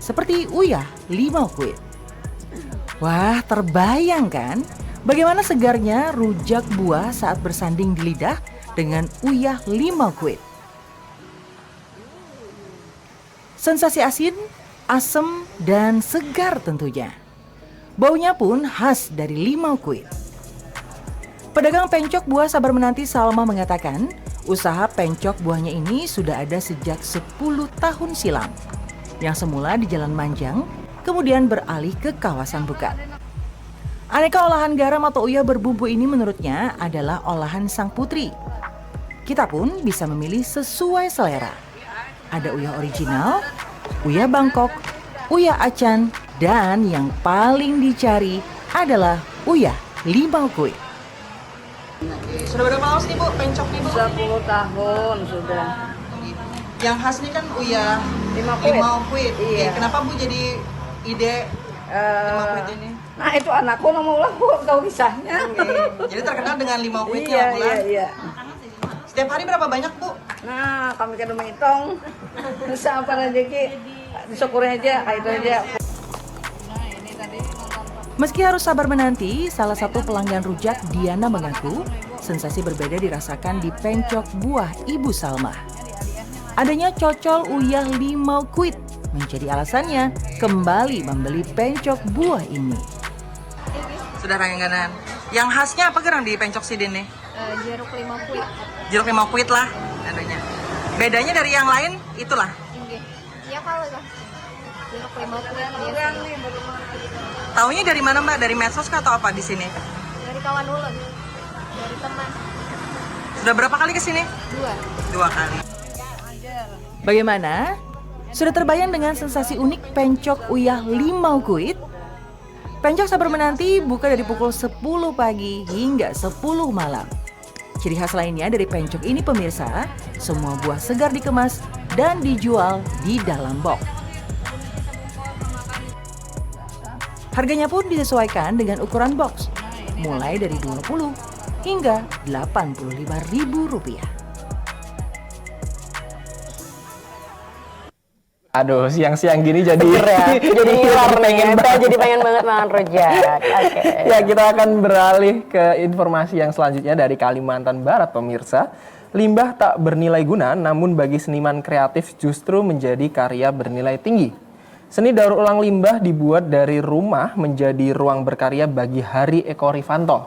Seperti uyah limau kuit. Wah, terbayang kan? Bagaimana segarnya rujak buah saat bersanding di lidah dengan uyah limau kuit. Sensasi asin, asam, dan segar tentunya. Baunya pun khas dari limau kuit. Pedagang pencok buah sabar menanti Salma mengatakan, usaha pencok buahnya ini sudah ada sejak 10 tahun silam. Yang semula di Jalan Manjang, kemudian beralih ke kawasan Bukat. Aneka olahan garam atau uyah berbumbu ini menurutnya adalah olahan sang putri. Kita pun bisa memilih sesuai selera. Ada uyah original, uyah Bangkok, uyah acan, dan yang paling dicari adalah uyah limau kuit. Sudah berapa lama sih Bu pencok nih Bu? 10 tahun sudah. Yang khas nih kan uyah limau kuit. Iya. Kenapa Bu jadi ide limau kuit ini? Nah itu anakku mau ulang Bu, tahu kisahnya. Jadi terkenal dengan limau kuit Iya, ya Bu? iya. Setiap hari berapa banyak Bu? Nah kami kan menghitung. Bisa apa rezeki, disyukuri aja, itu aja. Meski harus sabar menanti, salah satu pelanggan rujak Diana mengaku sensasi berbeda dirasakan di pencok buah Ibu Salma. Adanya cocol uyah limau kuit menjadi alasannya kembali membeli pencok buah ini. Sudah langganan. Yang khasnya apa gerang di pencok sidin nih? Jeruk limau kuit. Jeruk limau kuit lah adanya. Bedanya dari yang lain itulah. Ya kalau lah. Jeruk limau kuit. Taunya dari mana Mbak? Dari medsos kah atau apa di sini? Dari kawan ulun. Dari teman. Sudah berapa kali ke sini? 2 kali. Bagaimana? Sudah terbayang dengan sensasi unik pencok uyah limau kuit? Pencok sabar menanti buka dari pukul 10 pagi hingga 10 malam. Ciri khas lainnya dari pencok ini pemirsa, semua buah segar dikemas dan dijual di dalam box. Harganya pun disesuaikan dengan ukuran box, mulai dari 20 hingga Rp85.000. Aduh, siang-siang gini jadi Jadi ngiler nih, jadi pengen banget makan rujak. Oke. Ya, kita akan beralih ke informasi yang selanjutnya dari Kalimantan Barat, pemirsa. Limbah tak bernilai guna, namun bagi seniman kreatif justru menjadi karya bernilai tinggi. Seni daur ulang limbah dibuat dari rumah menjadi ruang berkarya bagi Hari Eko Rifanto,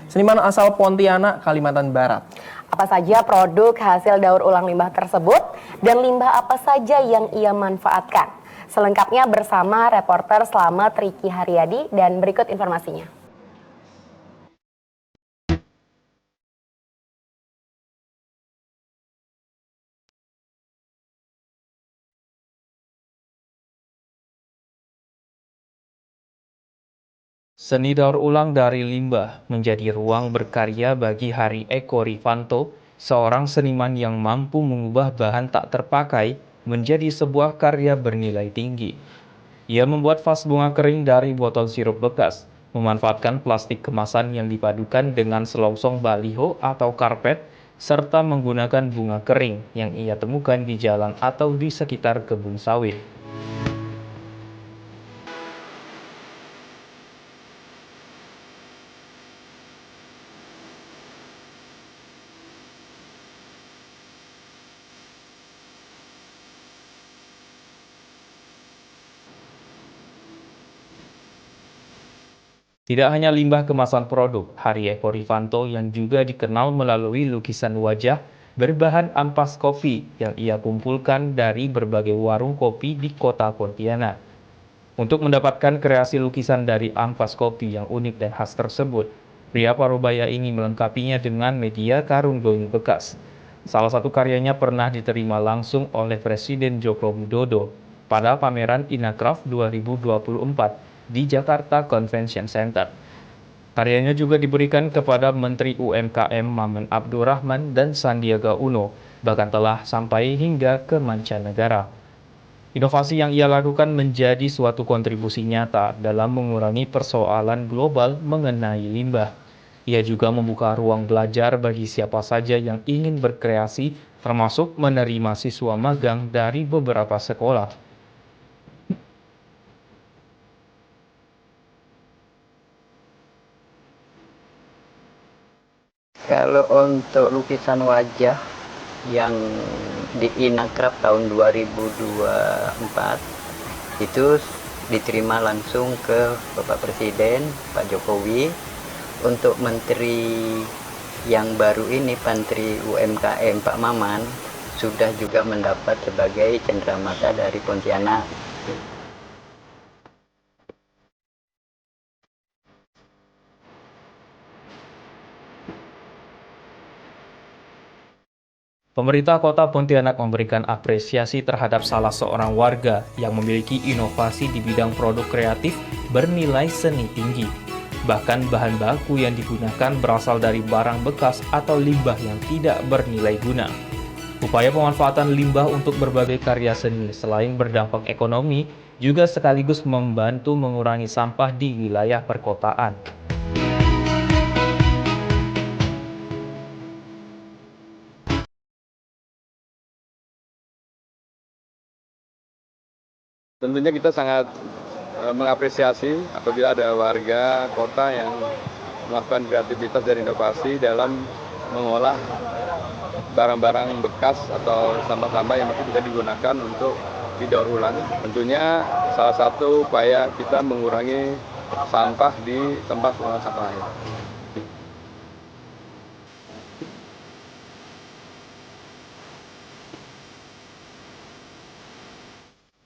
seniman asal Pontianak, Kalimantan Barat. Apa saja produk hasil daur ulang limbah tersebut dan limbah apa saja yang ia manfaatkan? Selengkapnya bersama reporter Slamet Riki Haryadi dan berikut informasinya. Seni daur ulang dari limbah menjadi ruang berkarya bagi Hari Eko Rifanto, seorang seniman yang mampu mengubah bahan tak terpakai menjadi sebuah karya bernilai tinggi. Ia membuat vas bunga kering dari botol sirup bekas, memanfaatkan plastik kemasan yang dipadukan dengan selongsong baliho atau karpet, serta menggunakan bunga kering yang ia temukan di jalan atau di sekitar kebun sawit. Tidak hanya limbah kemasan produk, Hari Eko Rifanto yang juga dikenal melalui lukisan wajah berbahan ampas kopi yang ia kumpulkan dari berbagai warung kopi di kota Pontianak. Untuk mendapatkan kreasi lukisan dari ampas kopi yang unik dan khas tersebut, pria Parubaya ini melengkapinya dengan media karung going bekas. Salah satu karyanya pernah diterima langsung oleh Presiden Joko Widodo pada pameran Inacraft 2024 di Jakarta Convention Center. Karyanya juga diberikan kepada Menteri UMKM Maman Abdurrahman dan Sandiaga Uno, bahkan telah sampai hingga ke mancanegara. Inovasi yang ia lakukan menjadi suatu kontribusi nyata dalam mengurangi persoalan global mengenai limbah. Ia juga membuka ruang belajar bagi siapa saja yang ingin berkreasi, termasuk menerima siswa magang dari beberapa sekolah. Kalau untuk lukisan wajah yang di Inakrab tahun 2024 itu diterima langsung ke Bapak Presiden, Pak Jokowi. Untuk Menteri yang baru ini, Menteri UMKM Pak Maman, sudah juga mendapat sebagai cenderamata dari Pontianak. Pemerintah Kota Pontianak memberikan apresiasi terhadap salah seorang warga yang memiliki inovasi di bidang produk kreatif bernilai seni tinggi. Bahkan bahan baku yang digunakan berasal dari barang bekas atau limbah yang tidak bernilai guna. Upaya pemanfaatan limbah untuk berbagai karya seni selain berdampak ekonomi, juga sekaligus membantu mengurangi sampah di wilayah perkotaan. Tentunya kita sangat mengapresiasi apabila ada warga kota yang melakukan kreativitas dan inovasi dalam mengolah barang-barang bekas atau sampah-sampah yang masih bisa digunakan untuk didaur ulang. Tentunya salah satu upaya kita mengurangi sampah di tempat pembuangan sampah akhir.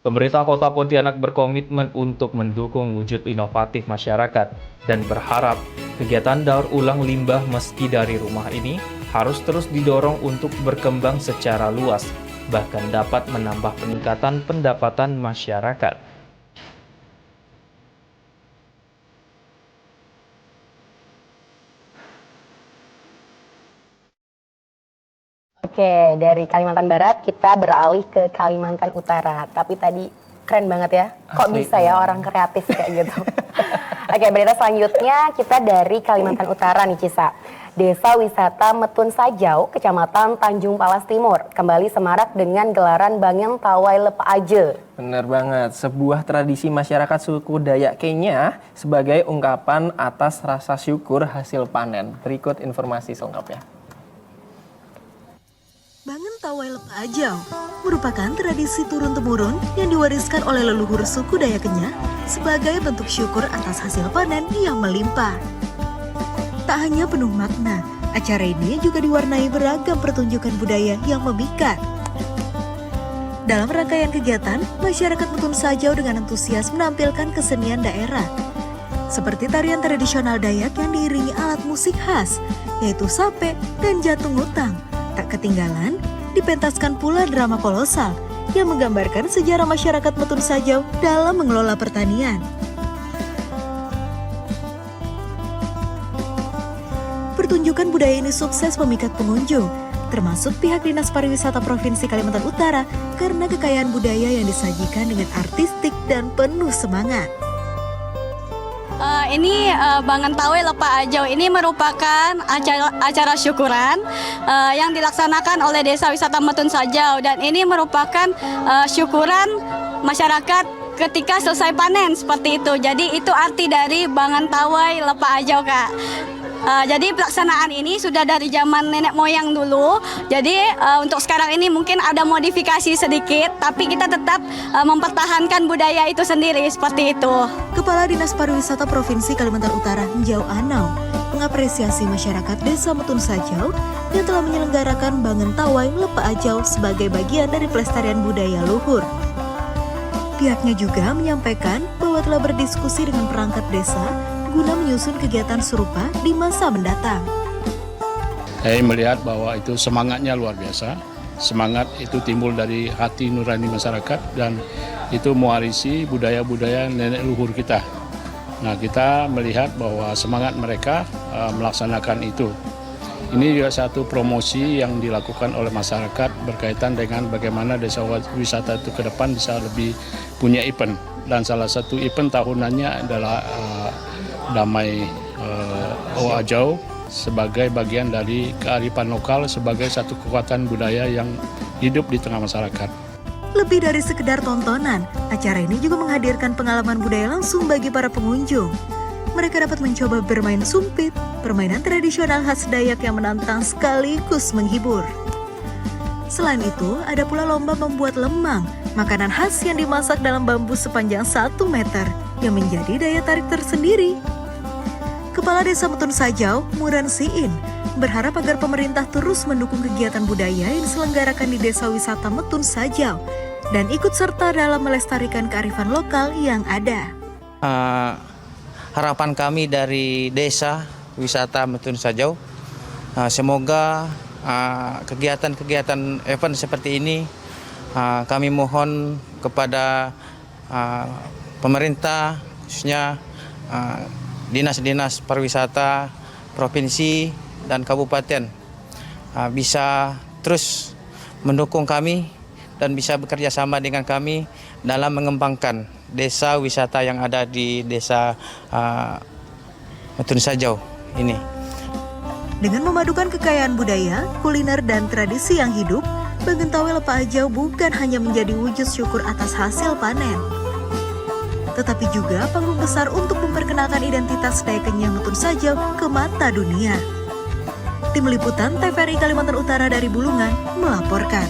Pemerintah Kota Pontianak berkomitmen untuk mendukung wujud inovatif masyarakat dan berharap kegiatan daur ulang limbah meski dari rumah ini harus terus didorong untuk berkembang secara luas, bahkan dapat menambah peningkatan pendapatan masyarakat. Oke, dari Kalimantan Barat kita beralih ke Kalimantan Utara. Tapi tadi keren banget ya. Kok Asli. bisa ya orang kreatif kayak gitu. Oke, berita selanjutnya kita dari Kalimantan Utara nih Cisa. Desa Wisata Metun Sajau, Kecamatan Tanjung Palas Timur, kembali semarak dengan gelaran Bangen Tawai Lepa Aje. Benar banget, sebuah tradisi masyarakat suku Dayak Kenya sebagai ungkapan atas rasa syukur hasil panen. Berikut informasi selengkapnya. Bangen Tawai Lepa Ajau merupakan tradisi turun-temurun yang diwariskan oleh leluhur suku Dayak Kenya sebagai bentuk syukur atas hasil panen yang melimpah. Tak hanya penuh makna, acara ini juga diwarnai beragam pertunjukan budaya yang memikat. Dalam rangkaian kegiatan, masyarakat Metun Sajau dengan antusias menampilkan kesenian daerah, seperti tarian tradisional Dayak yang diiringi alat musik khas, yaitu sape dan jatung utang. Tak ketinggalan, dipentaskan pula drama kolosal yang menggambarkan sejarah masyarakat Metun Sajau dalam mengelola pertanian. Pertunjukan budaya ini sukses memikat pengunjung, termasuk pihak Dinas Pariwisata Provinsi Kalimantan Utara karena kekayaan budaya yang disajikan dengan artistik dan penuh semangat. Ini Bangen Tawai Lepa Ajau ini merupakan acara syukuran yang dilaksanakan oleh Desa Wisata Metun Sajau, dan ini merupakan syukuran masyarakat ketika selesai panen seperti itu. Jadi itu arti dari Bangen Tawai Lepa Ajau, Kak. Jadi pelaksanaan ini sudah dari zaman nenek moyang dulu. Jadi untuk sekarang ini mungkin ada modifikasi sedikit, tapi kita tetap mempertahankan budaya itu sendiri seperti itu. Kepala Dinas Pariwisata Provinsi Kalimantan Utara, Njau Anau, mengapresiasi masyarakat Desa Metun Sajau yang telah menyelenggarakan Bangen Tawai Lepa Ajau sebagai bagian dari pelestarian budaya luhur. Pihaknya juga menyampaikan bahwa telah berdiskusi dengan perangkat desa guna menyusun kegiatan serupa di masa mendatang. Saya melihat bahwa itu semangatnya luar biasa. Semangat itu timbul dari hati nurani masyarakat dan itu mewarisi budaya-budaya nenek luhur kita. Nah, kita melihat bahwa semangat mereka melaksanakan itu. Ini juga satu promosi yang dilakukan oleh masyarakat berkaitan dengan bagaimana desa wisata itu ke depan bisa lebih punya event. Dan salah satu event tahunannya adalah Damai Oajau sebagai bagian dari kearifan lokal sebagai satu kekuatan budaya yang hidup di tengah masyarakat. Lebih dari sekedar tontonan, acara ini juga menghadirkan pengalaman budaya langsung bagi para pengunjung. Mereka dapat mencoba bermain sumpit, permainan tradisional khas Dayak yang menantang sekaligus menghibur. Selain itu, ada pula lomba membuat lemang, makanan khas yang dimasak dalam bambu sepanjang 1 meter yang menjadi daya tarik tersendiri. Kepala Desa Metun Sajau, Muran Siin, berharap agar pemerintah terus mendukung kegiatan budaya yang diselenggarakan di Desa Wisata Metun Sajau dan ikut serta dalam melestarikan kearifan lokal yang ada. Harapan kami dari Desa Wisata Metun Sajau, semoga kegiatan-kegiatan event seperti ini kami mohon kepada pemerintah, khususnya dinas-dinas pariwisata provinsi dan kabupaten bisa terus mendukung kami dan bisa bekerja sama dengan kami dalam mengembangkan desa wisata yang ada di Desa Metun Sajau ini. Dengan memadukan kekayaan budaya, kuliner, dan tradisi yang hidup, Bagentawe Lepa Ajau bukan hanya menjadi wujud syukur atas hasil panen, tetapi juga panggung besar untuk memperkenalkan identitas Dayak Kenyah Metun Sajau ke mata dunia. Tim Liputan TVRI Kalimantan Utara dari Bulungan melaporkan.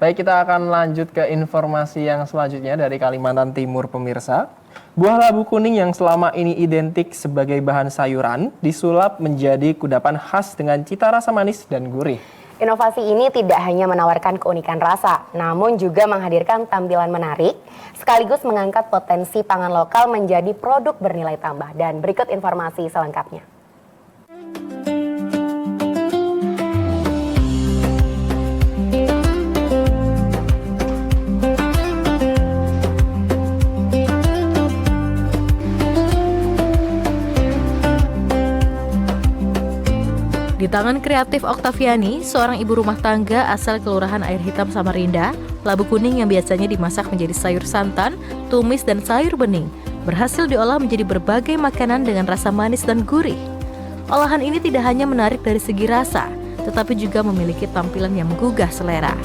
Baik, kita akan lanjut ke informasi yang selanjutnya dari Kalimantan Timur, pemirsa. Buah labu kuning yang selama ini identik sebagai bahan sayuran disulap menjadi kudapan khas dengan cita rasa manis dan gurih. Inovasi ini tidak hanya menawarkan keunikan rasa, namun juga menghadirkan tampilan menarik, sekaligus mengangkat potensi pangan lokal menjadi produk bernilai tambah. Dan berikut informasi selengkapnya. Di tangan kreatif Oktaviani, seorang ibu rumah tangga asal Kelurahan Air Hitam Samarinda, labu kuning yang biasanya dimasak menjadi sayur santan, tumis, dan sayur bening, berhasil diolah menjadi berbagai makanan dengan rasa manis dan gurih. Olahan ini tidak hanya menarik dari segi rasa, tetapi juga memiliki tampilan yang menggugah selera.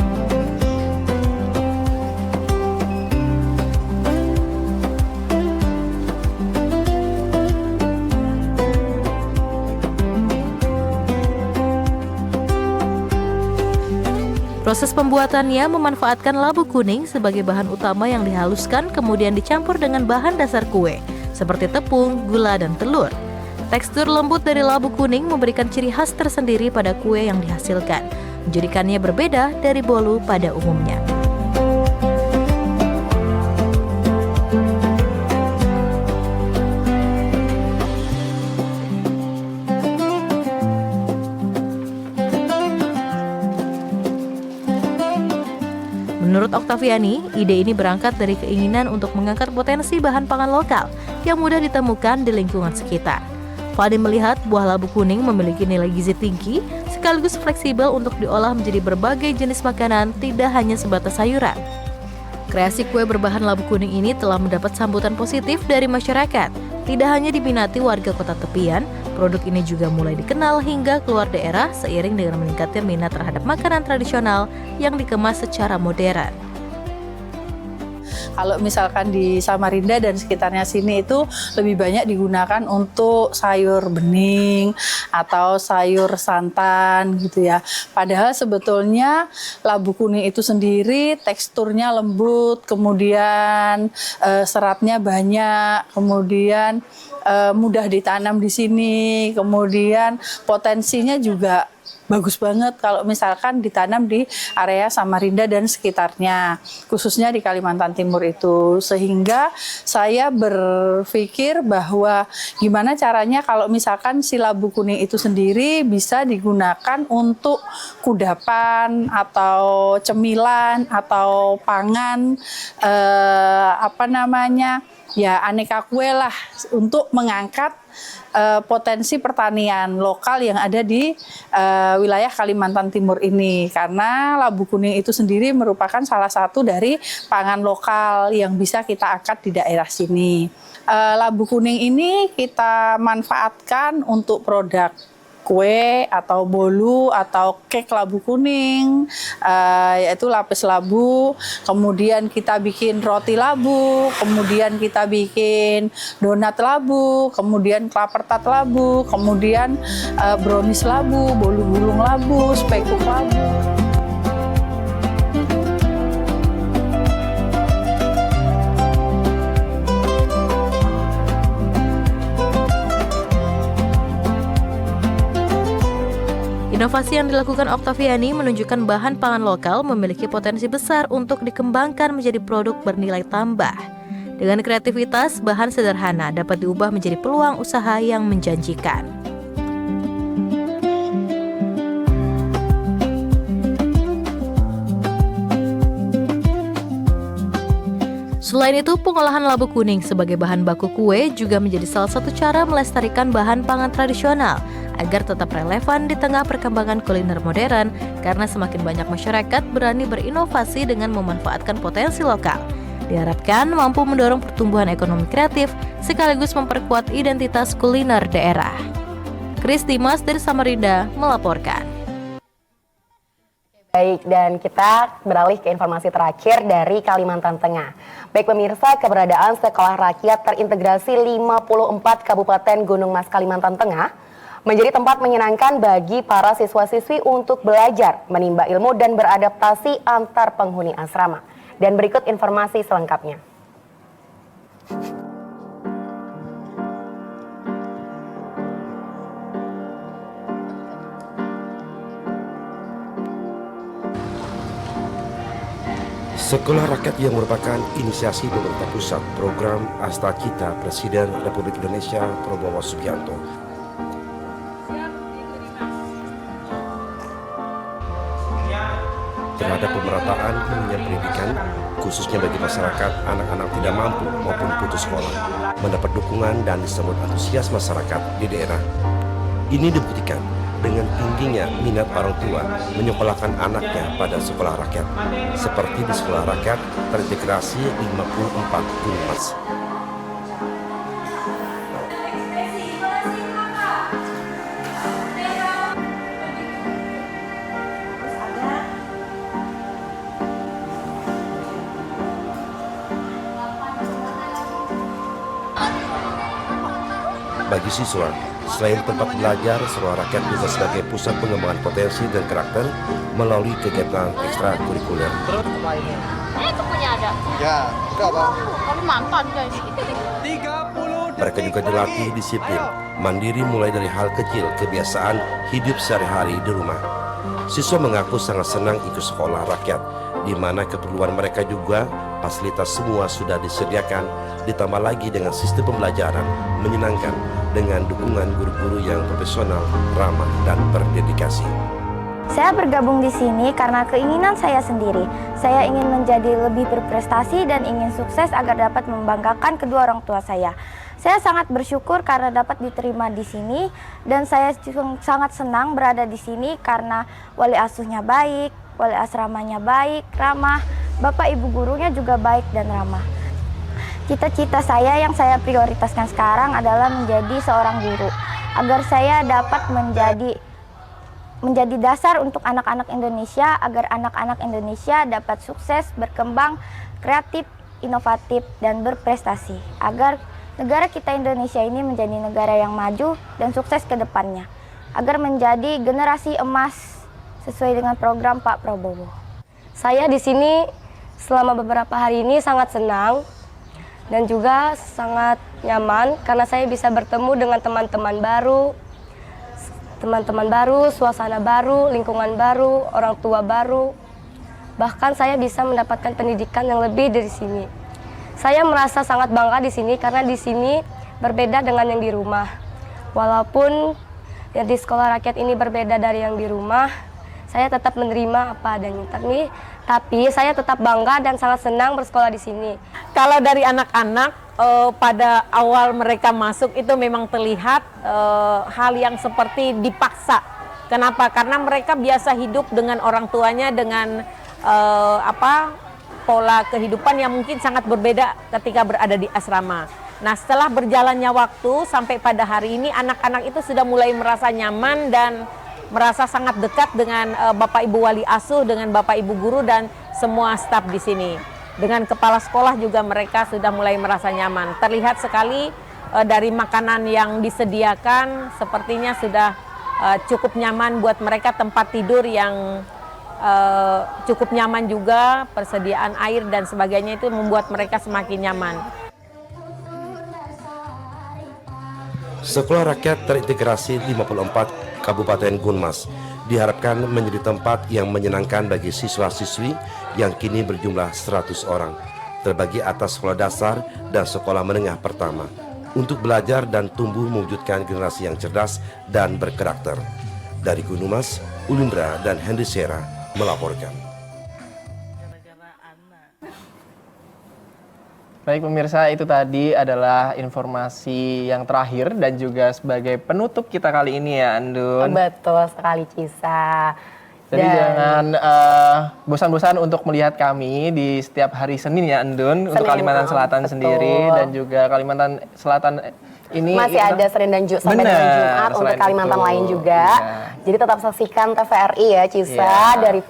Proses pembuatannya memanfaatkan labu kuning sebagai bahan utama yang dihaluskan kemudian dicampur dengan bahan dasar kue, seperti tepung, gula, dan telur. Tekstur lembut dari labu kuning memberikan ciri khas tersendiri pada kue yang dihasilkan, menjadikannya berbeda dari bolu pada umumnya. Menurut Oktaviani, ide ini berangkat dari keinginan untuk mengangkat potensi bahan pangan lokal yang mudah ditemukan di lingkungan sekitar. Fadil melihat buah labu kuning memiliki nilai gizi tinggi, sekaligus fleksibel untuk diolah menjadi berbagai jenis makanan, tidak hanya sebatas sayuran. Kreasi kue berbahan labu kuning ini telah mendapat sambutan positif dari masyarakat. Tidak hanya diminati warga kota tepian, produk ini juga mulai dikenal hingga keluar daerah seiring dengan meningkatnya minat terhadap makanan tradisional yang dikemas secara modern. Kalau misalkan di Samarinda dan sekitarnya sini itu lebih banyak digunakan untuk sayur bening atau sayur santan gitu ya. Padahal sebetulnya labu kuning itu sendiri teksturnya lembut, kemudian seratnya banyak, kemudian mudah ditanam di sini, kemudian potensinya juga bagus banget kalau misalkan ditanam di area Samarinda dan sekitarnya, khususnya di Kalimantan Timur itu. Sehingga saya berpikir bahwa gimana caranya kalau misalkan si labu kuning itu sendiri bisa digunakan untuk kudapan atau cemilan atau pangan, aneka kue lah, untuk mengangkat potensi pertanian lokal yang ada di wilayah Kalimantan Timur ini, karena labu kuning itu sendiri merupakan salah satu dari pangan lokal yang bisa kita angkat di daerah sini. Labu kuning ini kita manfaatkan untuk produk kue atau bolu atau cake labu kuning, yaitu lapis labu. Kemudian kita bikin roti labu, kemudian kita bikin donat labu, kemudian klaper tart labu, kemudian brownies labu, bolu gulung labu, spekuk labu. Inovasi yang dilakukan Oktaviani menunjukkan bahan pangan lokal memiliki potensi besar untuk dikembangkan menjadi produk bernilai tambah. Dengan kreativitas, bahan sederhana dapat diubah menjadi peluang usaha yang menjanjikan. Selain itu, pengolahan labu kuning sebagai bahan baku kue juga menjadi salah satu cara melestarikan bahan pangan tradisional agar tetap relevan di tengah perkembangan kuliner modern, karena semakin banyak masyarakat berani berinovasi dengan memanfaatkan potensi lokal. Diharapkan mampu mendorong pertumbuhan ekonomi kreatif sekaligus memperkuat identitas kuliner daerah. Chris Dimas dari Samarinda melaporkan. Baik, dan kita beralih ke informasi terakhir dari Kalimantan Tengah. Baik pemirsa, keberadaan Sekolah Rakyat Terintegrasi 54 Kabupaten Gunung Mas Kalimantan Tengah menjadi tempat menyenangkan bagi para siswa-siswi untuk belajar, menimba ilmu dan beradaptasi antar penghuni asrama. Dan berikut informasi selengkapnya. Sekolah Rakyat yang merupakan inisiasi pemerintah pusat program Asta Cita Presiden Republik Indonesia Prabowo Subianto. Terhadap pemerataan dunia pendidikan, khususnya bagi masyarakat anak-anak tidak mampu maupun putus sekolah, mendapat dukungan dan disambut antusias masyarakat di daerah. Ini dibuktikan dengan tingginya minat orang tua menyekolahkan anaknya pada sekolah rakyat, seperti di Sekolah Rakyat Terintegrasi 54 Gunung Mas. Bagi siswa, selain tempat belajar, Sekolah Rakyat juga sebagai pusat pengembangan potensi dan karakter melalui kegiatan ekstrakurikuler. Itu punya ada. Ya, enggak Bang. Kami mantan guys. Mereka juga dilatih disiplin, mandiri mulai dari hal kecil, kebiasaan hidup sehari-hari di rumah. Siswa mengaku sangat senang ikut Sekolah Rakyat, di mana keperluan mereka juga fasilitas semua sudah disediakan, ditambah lagi dengan sistem pembelajaran menyenangkan dengan dukungan guru-guru yang profesional, ramah, dan berdedikasi. Saya bergabung di sini karena keinginan saya sendiri. Saya ingin menjadi lebih berprestasi dan ingin sukses agar dapat membanggakan kedua orang tua saya. Saya sangat bersyukur karena dapat diterima di sini dan saya sangat senang berada di sini karena wali asuhnya baik, wali asramanya baik, ramah, bapak ibu gurunya juga baik dan ramah. Cita-cita saya yang saya prioritaskan sekarang adalah menjadi seorang guru, agar saya dapat menjadi dasar untuk anak-anak Indonesia, agar anak-anak Indonesia dapat sukses, berkembang, kreatif, inovatif, dan berprestasi, agar negara kita Indonesia ini menjadi negara yang maju dan sukses ke depannya, agar menjadi generasi emas sesuai dengan program Pak Prabowo. Saya di sini selama beberapa hari ini sangat senang dan juga sangat nyaman karena saya bisa bertemu dengan teman-teman baru, suasana baru, lingkungan baru, orang tua baru. Bahkan saya bisa mendapatkan pendidikan yang lebih dari sini. Saya merasa sangat bangga di sini karena di sini berbeda dengan yang di rumah. Walaupun yang di Sekolah Rakyat ini berbeda dari yang di rumah, saya tetap menerima apa adanya. Tapi saya tetap bangga dan sangat senang bersekolah di sini. Kalau dari anak-anak pada awal mereka masuk itu memang terlihat hal yang seperti dipaksa. Kenapa? Karena mereka biasa hidup dengan orang tuanya dengan pola kehidupan yang mungkin sangat berbeda ketika berada di asrama. Nah, setelah berjalannya waktu sampai pada hari ini anak-anak itu sudah mulai merasa nyaman dan merasa sangat dekat dengan Bapak Ibu wali asuh, dengan Bapak Ibu guru dan semua staf di sini. Dengan kepala sekolah juga mereka sudah mulai merasa nyaman. Terlihat sekali dari makanan yang disediakan sepertinya sudah cukup nyaman buat mereka, tempat tidur yang cukup nyaman juga, persediaan air dan sebagainya itu membuat mereka semakin nyaman. Sekolah Rakyat Terintegrasi 54 Kabupaten Gunmas diharapkan menjadi tempat yang menyenangkan bagi siswa-siswi yang kini berjumlah 100 orang, terbagi atas sekolah dasar dan sekolah menengah pertama, untuk belajar dan tumbuh mewujudkan generasi yang cerdas dan berkarakter. Dari Gunmas, Ulindra dan Henry Sera melaporkan. Baik pemirsa, itu tadi adalah informasi yang terakhir dan juga sebagai penutup kita kali ini ya Andun. Betul sekali Cisa. Jadi jangan bosan-bosan untuk melihat kami di setiap hari Senin ya Andun, untuk Kalimantan Selatan sendiri dan juga Kalimantan Selatan ini masih ada Senin dan sampai dengan Jumat untuk Kalimantan lain juga. Jadi tetap saksikan TVRI ya Cisa dari